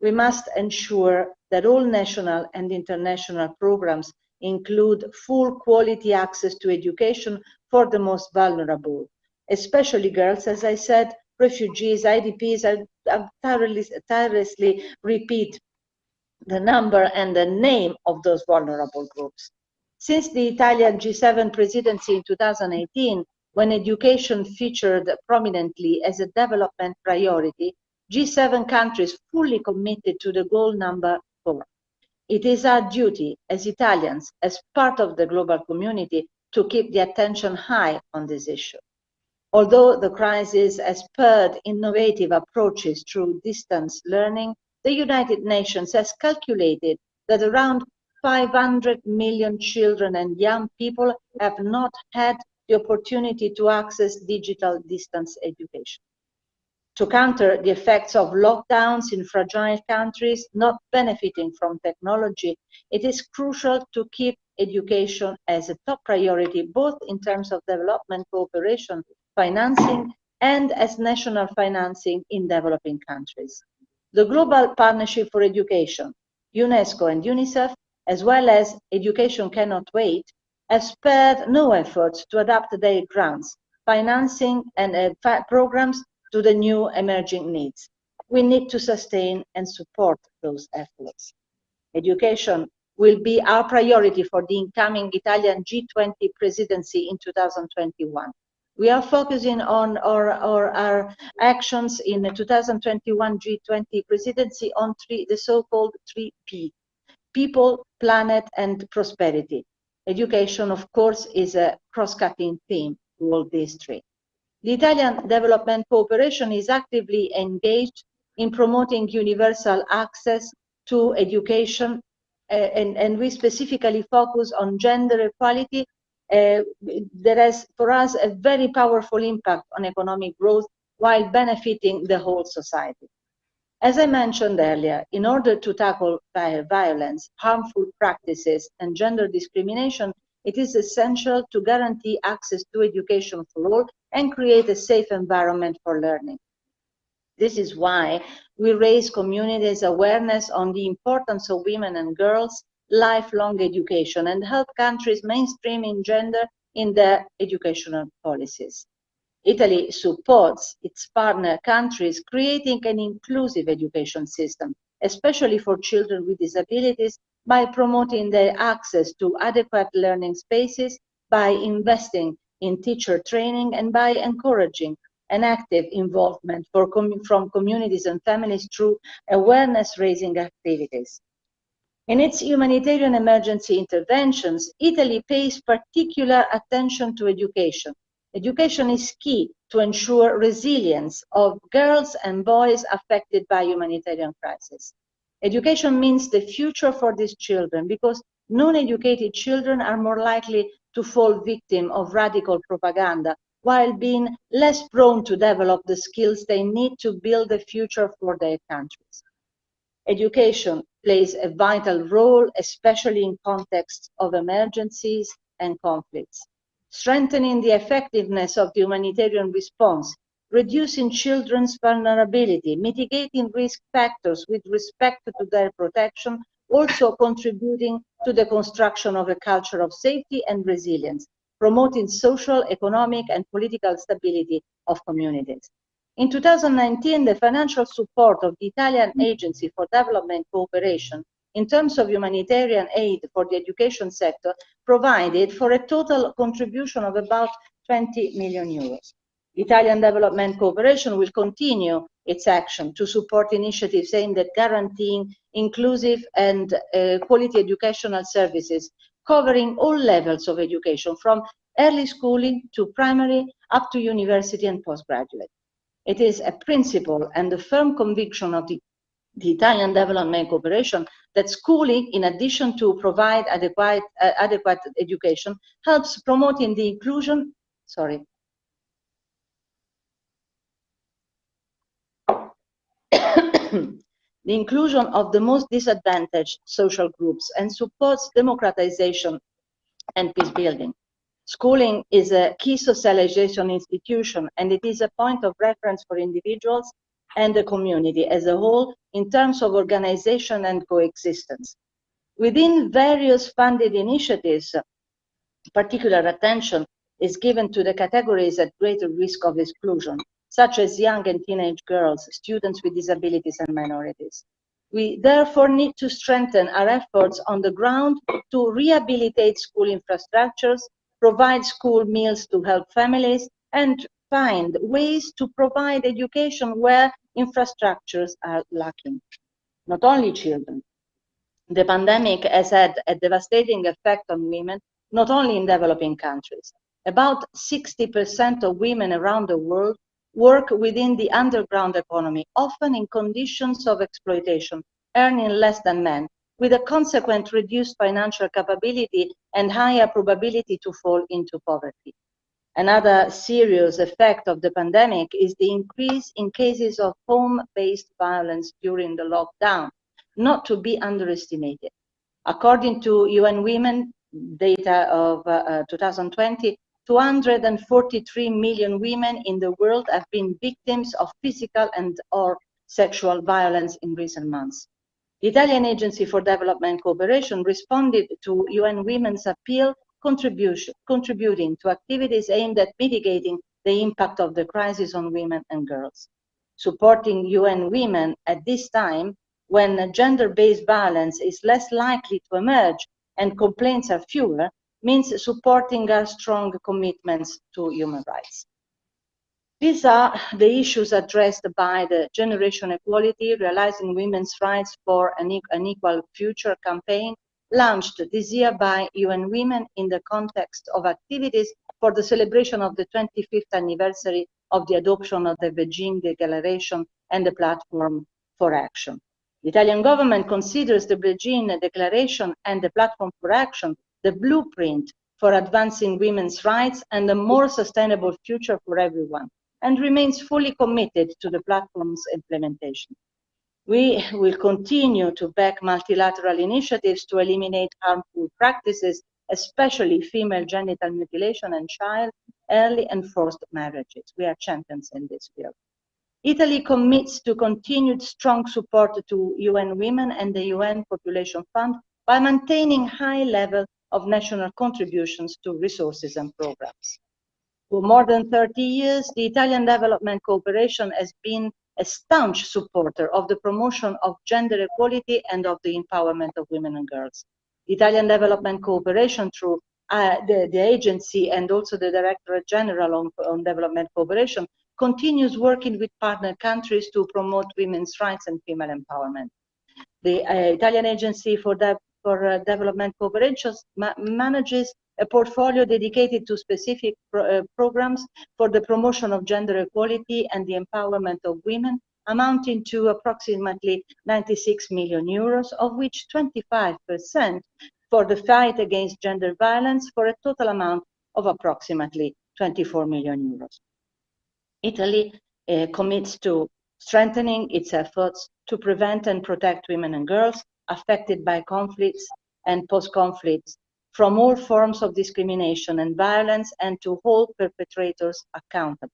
We must ensure that all national and international programs include full quality access to education for the most vulnerable, especially girls, as I said, refugees, IDPs. I tirelessly repeat the number and the name of those vulnerable groups. Since the Italian G7 presidency in 2018, when education featured prominently as a development priority, G7 countries fully committed to the goal number 4. It is our duty as Italians, as part of the global community, to keep the attention high on this issue. Although the crisis has spurred innovative approaches through distance learning, the United Nations has calculated that around 500 million children and young people have not had the opportunity to access digital distance education. To counter the effects of lockdowns in fragile countries not benefiting from technology, it is crucial to keep education as a top priority, both in terms of development cooperation financing and as national financing in developing countries. The Global Partnership for Education, UNESCO and UNICEF, as well as Education Cannot Wait, have spared no efforts to adapt their grants, financing, and programs to the new emerging needs. We need to sustain and support those efforts. Education will be our priority for the incoming Italian G20 presidency in 2021. We are focusing on our actions in the 2021 G20 presidency on the so-called 3P: people, planet, and prosperity. Education, of course, is a cross-cutting theme to all these three. The Italian Development Cooperation is actively engaged in promoting universal access to education, and we specifically focus on gender equality. That has, for us, a very powerful impact on economic growth while benefiting the whole society. As I mentioned earlier, in order to tackle violence, harmful practices, and gender discrimination, it is essential to guarantee access to education for all and create a safe environment for learning. This is why we raise communities' awareness on the importance of women and girls' lifelong education and help countries mainstreaming gender in their educational policies. Italy supports its partner countries creating an inclusive education system, especially for children with disabilities, by promoting their access to adequate learning spaces, by investing in teacher training, and by encouraging an active involvement from communities and families through awareness-raising activities. In its humanitarian emergency interventions, Italy pays particular attention to education. Education is key to ensure resilience of girls and boys affected by humanitarian crisis. Education means the future for these children because non-educated children are more likely to fall victim of radical propaganda while being less prone to develop the skills they need to build a future for their countries. Education plays a vital role, especially in contexts of emergencies and conflicts. Strengthening the effectiveness of the humanitarian response, reducing children's vulnerability, mitigating risk factors with respect to their protection, also contributing to the construction of a culture of safety and resilience, promoting social, economic, and political stability of communities. In 2019, the financial support of the Italian Agency for Development Cooperation in terms of humanitarian aid for the education sector provided for a total contribution of about 20 million euros. Italian Development Cooperation will continue its action to support initiatives aimed at guaranteeing inclusive and quality educational services covering all levels of education, from early schooling to primary up to university and postgraduate. It is a principle and a firm conviction of the Italian Development Cooperation that schooling, in addition to provide adequate education, helps promoting the inclusion, the inclusion of the most disadvantaged social groups and supports democratization and peace building. Schooling is a key socialization institution, and it is a point of reference for individuals and the community as a whole in terms of organization and coexistence. Within various funded initiatives, particular attention is given to the categories at greater risk of exclusion, such as young and teenage girls, students with disabilities, and minorities. We therefore need to strengthen our efforts on the ground to rehabilitate school infrastructures, provide school meals to help families, and find ways to provide education where infrastructures are lacking. Not only children. The pandemic has had a devastating effect on women, not only in developing countries. About 60% of women around the world work within the underground economy, often in conditions of exploitation, earning less than men, with a consequent reduced financial capability and higher probability to fall into poverty. Another serious effect of the pandemic is the increase in cases of home-based violence during the lockdown, not to be underestimated. According to UN Women data of 2020, 243 million women in the world have been victims of physical and/or sexual violence in recent months. The Italian Agency for Development Cooperation responded to UN Women's appeal, contributing to activities aimed at mitigating the impact of the crisis on women and girls. Supporting UN Women at this time, when gender-based violence is less likely to emerge and complaints are fewer, means supporting our strong commitments to human rights. These are the issues addressed by the Generation Equality, Realizing Women's Rights for an Equal Future campaign, launched this year by UN Women in the context of activities for the celebration of the 25th anniversary of the adoption of the Beijing Declaration and the Platform for Action. The Italian government considers the Beijing Declaration and the Platform for Action the blueprint for advancing women's rights and a more sustainable future for everyone, and remains fully committed to the platform's implementation. We will continue to back multilateral initiatives to eliminate harmful practices especially female genital mutilation and child, early and forced marriages. We are champions in this field. Italy commits to continued strong support to UN Women and the UN Population Fund by maintaining high level of national contributions to resources and programs. For more than 30 years, the Italian development cooperation has been a staunch supporter of the promotion of gender equality and of the empowerment of women and girls. Italian development cooperation through the agency and also the Directorate General on Development Cooperation continues working with partner countries to promote women's rights and female empowerment. The Italian Agency for Development Cooperation manages a portfolio dedicated to specific programs for the promotion of gender equality and the empowerment of women, amounting to approximately 96 million euros, of which 25% for the fight against gender violence, for a total amount of approximately 24 million euros. Italy commits to strengthening its efforts to prevent and protect women and girls affected by conflicts and post-conflicts from all forms of discrimination and violence, and to hold perpetrators accountable.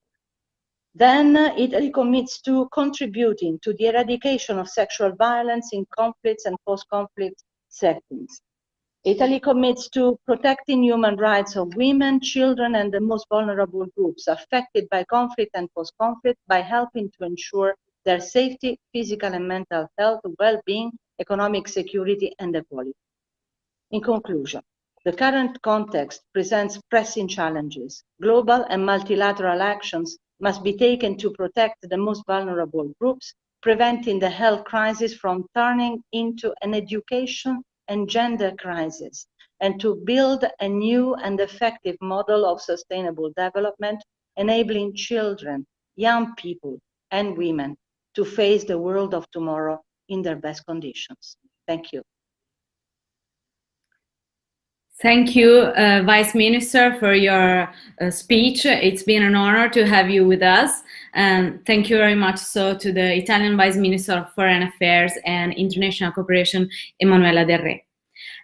Then Italy commits to contributing to the eradication of sexual violence in conflicts and post-conflict settings. Italy commits to protecting human rights of women, children, and the most vulnerable groups affected by conflict and post-conflict by helping to ensure their safety, physical and mental health, well-being, economic security, and equality. In conclusion, the current context presents pressing challenges. Global and multilateral actions must be taken to protect the most vulnerable groups, preventing the health crisis from turning into an education and gender crisis, and to build a new and effective model of sustainable development, enabling children, young people, and women to face the world of tomorrow in their best conditions. Thank you. Thank you, Vice Minister, for your speech. It's been an honor to have you with us. And thank you very much so to the Italian Vice Minister of Foreign Affairs and International Cooperation, Emanuela Del Re.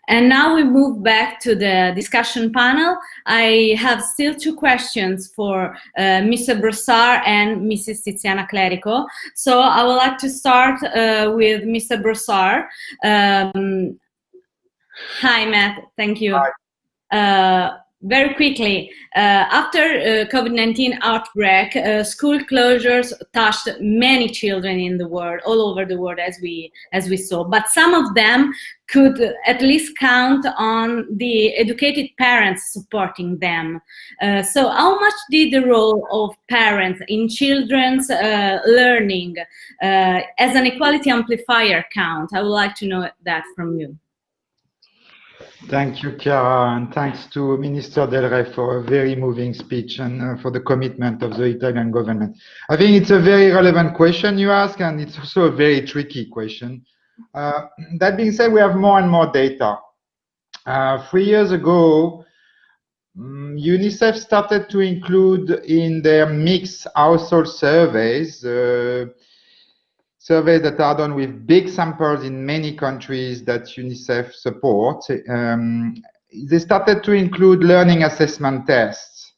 And now we move back to the discussion panel. I have still two questions for Mr. Brossard and Mrs. Tiziana Clerico. So I would like to start with Mr. Brossard. Hi, Matt. Thank you. Very quickly, after COVID-19 outbreak, school closures touched many children in the world, all over the world, as we saw. But some of them could at least count on the educated parents supporting them. So how much did the role of parents in children's learning as an equality amplifier count? I would like to know that from you. Thank you, Chiara, and thanks to Minister Del Re for a very moving speech and for the commitment of the Italian government. I think it's a very relevant question you ask, and it's also a very tricky question. That being said, we have more and more data. 3 years ago, UNICEF started to include in their mixed household surveys surveys that are done with big samples in many countries that UNICEF supports. They started to include learning assessment tests,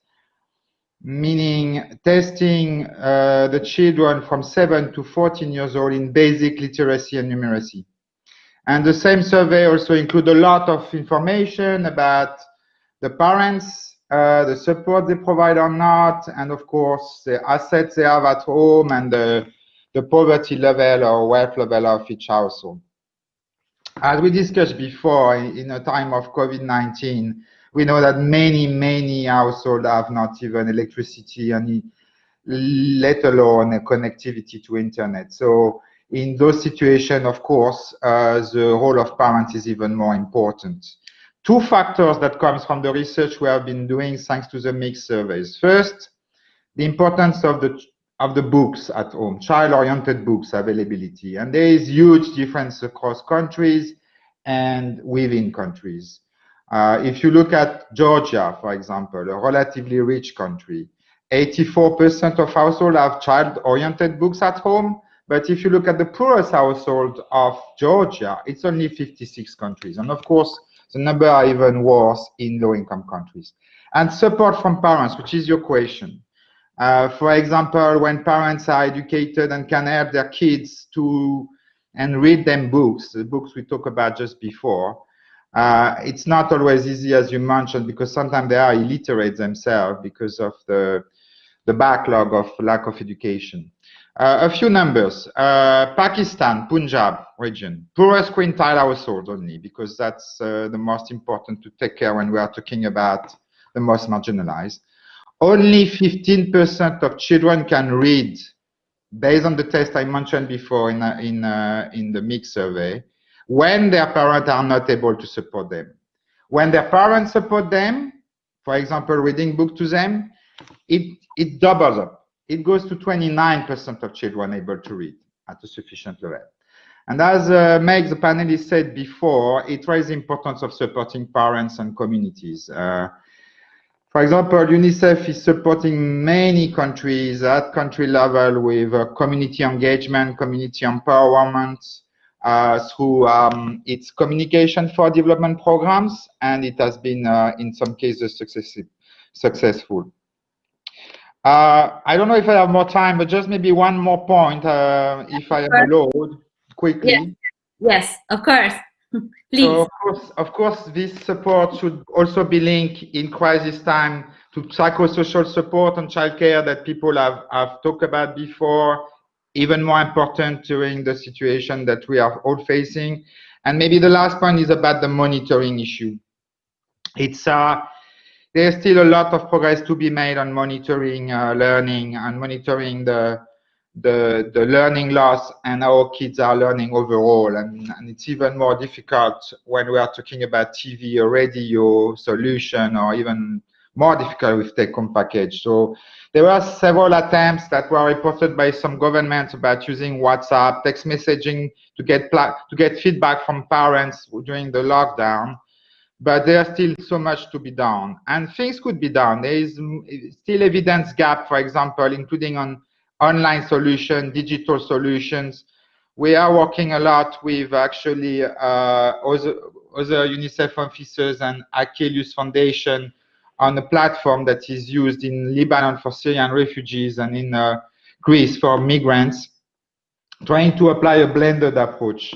meaning testing the children from 7 to 14 years old in basic literacy and numeracy. And the same survey also includes a lot of information about the parents, the support they provide or not, and of course the assets they have at home and the poverty level or wealth level of each household. As we discussed before, in a time of COVID-19, we know that many households have not even electricity, and let alone a connectivity to internet. So in those situations, of course, the role of parents is even more important. Two factors that comes from the research we have been doing thanks to the mixed surveys. First, the importance of the books at home, child-oriented books availability. And there is huge difference across countries and within countries. If you look at Georgia, for example, a relatively rich country, 84% of households have child-oriented books at home. But if you look at the poorest household of Georgia, it's only 56 countries. And of course, The numbers are even worse in low-income countries. And support from parents, which is your question. For example, when parents are educated and can help their kids to and read them books, the books we talked about just before, it's not always easy, as you mentioned, because sometimes they are illiterate themselves because of the backlog of lack of education. A few numbers. Pakistan, Punjab region, poorest quintile household only, because that's the most important to take care when we are talking about the most marginalized. Only 15% of children can read, based on the test I mentioned before in the mixed survey, when their parents are not able to support them. When their parents support them, for example, reading book to them, it doubles up. It goes to 29% of children able to read at a sufficient level. And as Meg, the panelist, said before, it raises the importance of supporting parents and communities. For example, UNICEF is supporting many countries at country level with community engagement, community empowerment through its communication for development programs, and it has been, in some cases, successful. I don't know if I have more time, but just maybe one more point, if I am allowed, quickly. Yeah. Yes, of course. Please. So of course, this support should also be linked in crisis time to psychosocial support and childcare that people have talked about before, even more important during the situation that we are all facing. And maybe the last point is about the monitoring issue. It's there's still a lot of progress to be made on monitoring learning and monitoring the learning loss and how kids are learning overall, and it's even more difficult when we are talking about TV or radio solution, or even more difficult with take-home package. So there were several attempts that were reported by some governments about using WhatsApp, text messaging to get feedback from parents during the lockdown, but there's still so much to be done, and things could be done. There is still evidence gap, for example, including on online solution, digital solutions. We are working a lot with actually other UNICEF officers and Achilles Foundation on a platform that is used in Lebanon for Syrian refugees and in Greece for migrants, trying to apply a blended approach.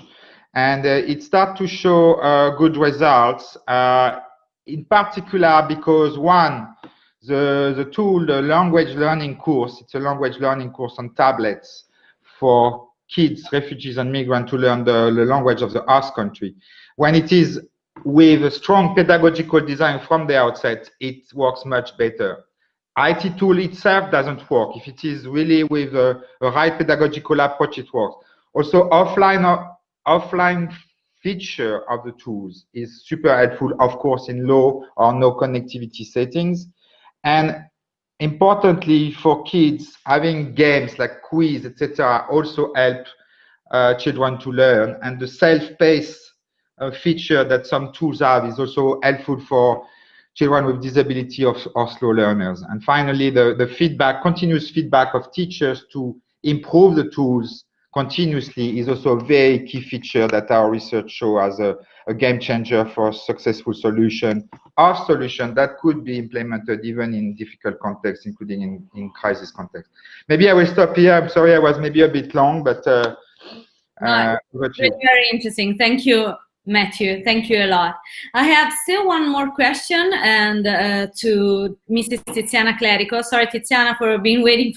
And it starts to show good results, in particular because one, the tool, the language learning course, it's a language learning course on tablets for kids, refugees and migrants to learn the language of the host country. When it is with a strong pedagogical design from the outset, it works much better. IT tool itself doesn't work. If it is really with a right pedagogical approach, it works. Also, offline feature of the tools is super helpful, of course, in low or no connectivity settings. And importantly, for kids, having games like quiz, etc., also help children to learn. And the self-paced feature that some tools have is also helpful for children with disability or slow learners. And finally, the feedback, continuous feedback of teachers to improve the tools continuously is also a very key feature that our research shows as a game changer for successful solution that could be implemented even in difficult contexts, including in crisis context. Maybe I will stop here. I'm sorry I was maybe a bit long, but very interesting. Thank you, Matthew. Thank you a lot. I have still one more question, and to Mrs. Tiziana Clerico. Sorry, Tiziana, for being waiting,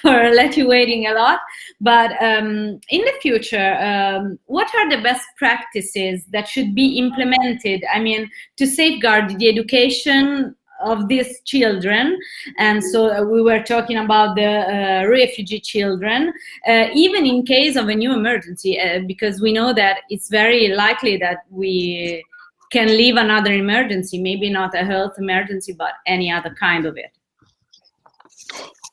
for let you waiting a lot. But in the future, what are the best practices that should be implemented? I mean, to safeguard the education of these children. And so we were talking about the refugee children, even in case of a new emergency, because we know that it's very likely that we can leave another emergency, maybe not a health emergency, but any other kind of it.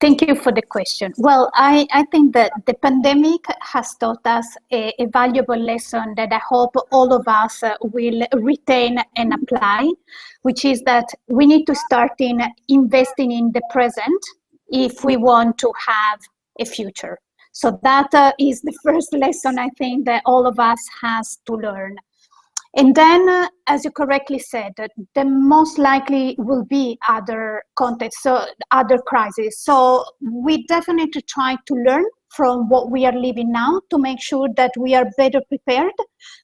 Thank you for the question. Well, I think that the pandemic has taught us a valuable lesson that I hope all of us will retain and apply, which is that we need to start in investing in the present if we want to have a future. So that is the first lesson I think that all of us has to learn. And then, as you correctly said, the most likely will be other contexts, so other crises. So we definitely try to learn from what we are living now to make sure that we are better prepared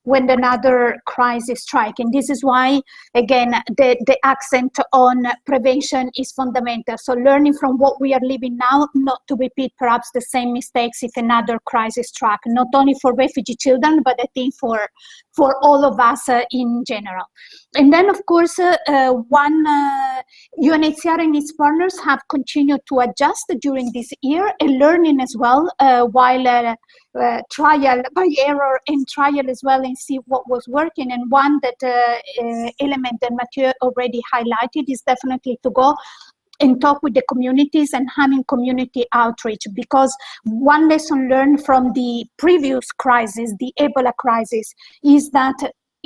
when another crisis strikes. And this is why, again, the accent on prevention is fundamental. So learning from what we are living now, not to repeat perhaps the same mistakes if another crisis struck, not only for refugee children, but I think for all of us in general. And then, of course, UNHCR and its partners have continued to adjust during this year and learning as well, while trial by error and trial as well, and see what was working. And one element that Mathieu already highlighted is definitely to go and talk with the communities and having community outreach, because one lesson learned from the previous crisis, the Ebola crisis, is that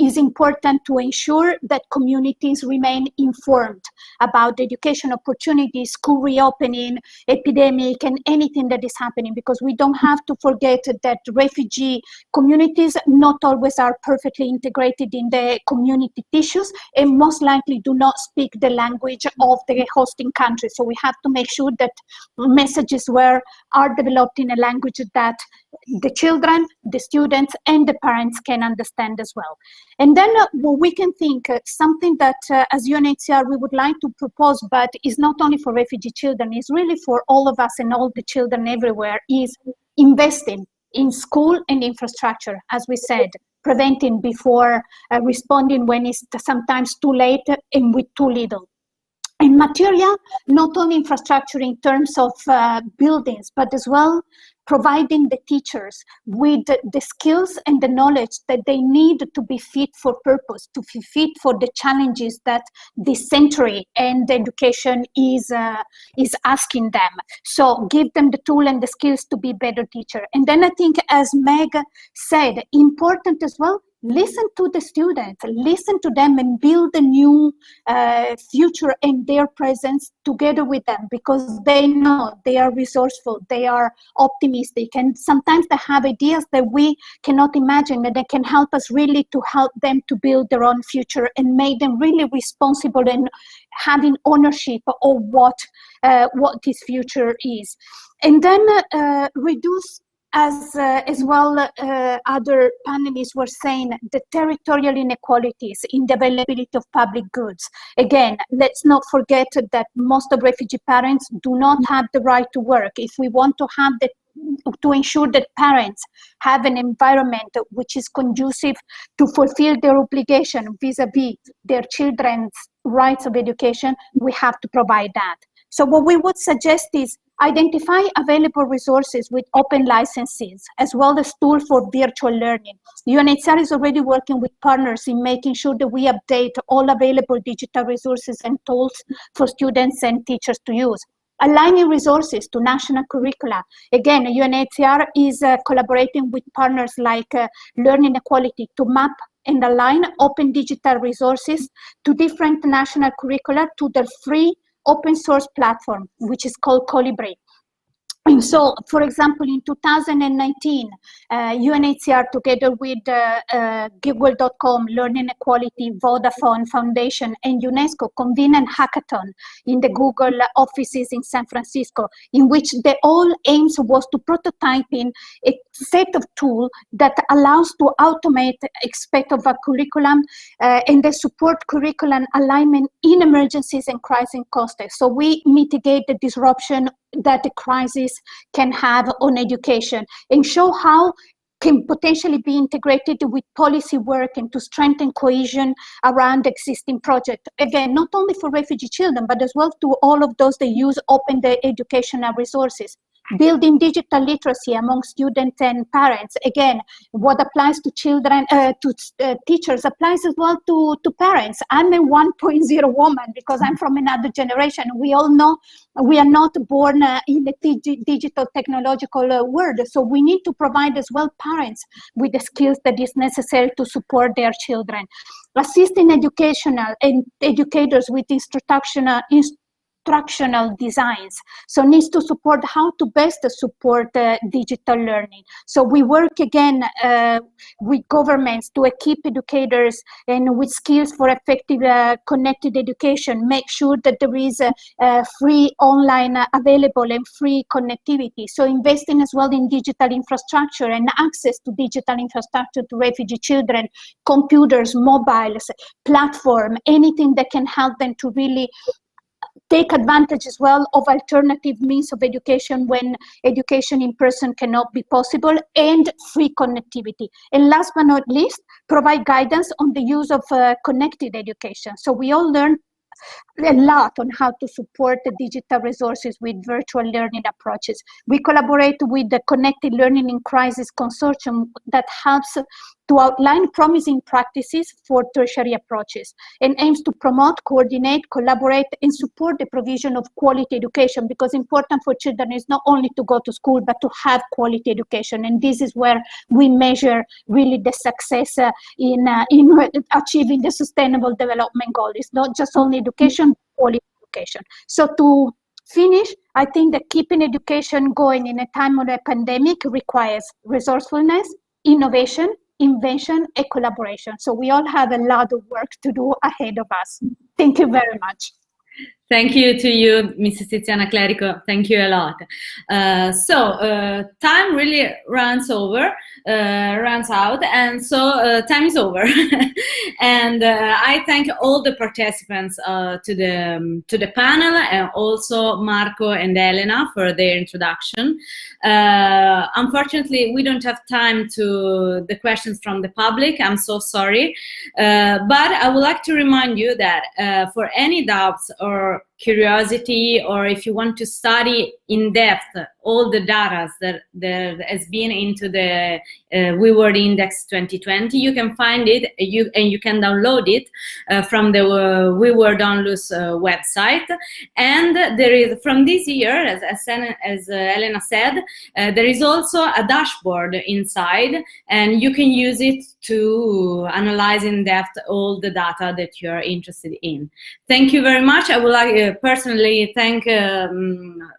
it's important to ensure that communities remain informed about the education opportunities, school reopening, epidemic, and anything that is happening, because we don't have to forget that refugee communities not always are perfectly integrated in the community tissues and most likely do not speak the language of the hosting country. So we have to make sure that messages are developed in a language that the children, the students, and the parents can understand as well. And then what we can think, something that as UNHCR we would like to propose, but is not only for refugee children, is really for all of us and all the children everywhere, is investing in school and infrastructure, as we said, preventing before responding when it's sometimes too late and with too little. And material, not only infrastructure in terms of buildings, but as well providing the teachers with the skills and the knowledge that they need to be fit for purpose, to be fit for the challenges that this century and education is asking them. So give them the tool and the skills to be better teacher. And then I think, as Meg said, important as well, listen to the students, listen to them and build a new future and their presence together with them, because they know they are resourceful, they are optimistic, and sometimes they have ideas that we cannot imagine, and they can help us really to help them to build their own future and make them really responsible and having ownership of what this future is. And then reduce, as well, other panelists were saying, the territorial inequalities in the availability of public goods. Again, let's not forget that most of refugee parents do not have the right to work. If we want to ensure that parents have an environment which is conducive to fulfill their obligation vis-a-vis their children's rights of education, we have to provide that. So what we would suggest is identify available resources with open licenses, as well as tools for virtual learning. UNHCR is already working with partners in making sure that we update all available digital resources and tools for students and teachers to use. Aligning resources to national curricula. Again, UNHCR is collaborating with partners like Learning Equality to map and align open digital resources to different national curricula to the free open source platform, which is called Colibri. And so, for example, in 2019, UNHCR, together with Google.com, Learning Equality, Vodafone Foundation, and UNESCO, convened a hackathon in the Google offices in San Francisco, in which the whole aims was to prototyping a set of tools that allows to automate aspect of a curriculum and they support curriculum alignment in emergencies and crisis contexts. So we mitigate the disruption that the crisis can have on education and show how can potentially be integrated with policy work and to strengthen cohesion around existing projects. Again, not only for refugee children, but as well to all of those that use open the educational resources. Building digital literacy among students and parents. Again, what applies to children, to teachers applies as well to parents. I'm a 1.0 woman because I'm from another generation. We all know we are not born in the digital technological world. So we need to provide as well parents with the skills that is necessary to support their children. Assisting educational and educators with instructional instructional designs. So needs to support how to best support digital learning. So we work again with governments to equip educators and with skills for effective connected education, make sure that there is free online available and free connectivity. So investing as well in digital infrastructure and access to digital infrastructure to refugee children, computers, mobiles, platform, anything that can help them to really take advantage as well of alternative means of education when education in person cannot be possible, and free connectivity. And last but not least, provide guidance on the use of connected education. So we all learn a lot on how to support the digital resources with virtual learning approaches. We collaborate with the Connected Learning in Crisis Consortium that helps to outline promising practices for tertiary approaches and aims to promote, coordinate, collaborate, and support the provision of quality education, because important for children is not only to go to school, but to have quality education. And this is where we measure really the success in achieving the Sustainable Development Goal. It's not just only education, quality education. So to finish, I think that keeping education going in a time of a pandemic requires resourcefulness, innovation, invention, and collaboration. So we all have a lot of work to do ahead of us. Thank you very much. Thank you to you, Mrs. Tiziana Clerico. Thank you a lot. Time really runs out, and so time is over. And I thank all the participants to the panel, and also Marco and Elena for their introduction. Unfortunately, we don't have time to the questions from the public. I'm so sorry, but I would like to remind you that for any doubts or curiosity, or if you want to study in depth all the data that has been into the WeWorld Index 2020, you can find it and you can download it from the WeWorld Onlus website. And there is, from this year, as Elena said, there is also a dashboard inside, and you can use it to analyze in depth all the data that you're interested in. Thank you very much. I would like personally thank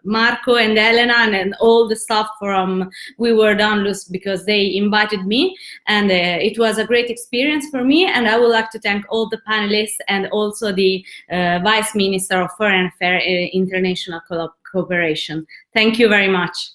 Marco and Elena and all the staff from WeWorld Onlus, because they invited me, and it was a great experience for me. And I would like to thank all the panelists and also the Vice Minister of Foreign Affairs International Cooperation. Thank you very much.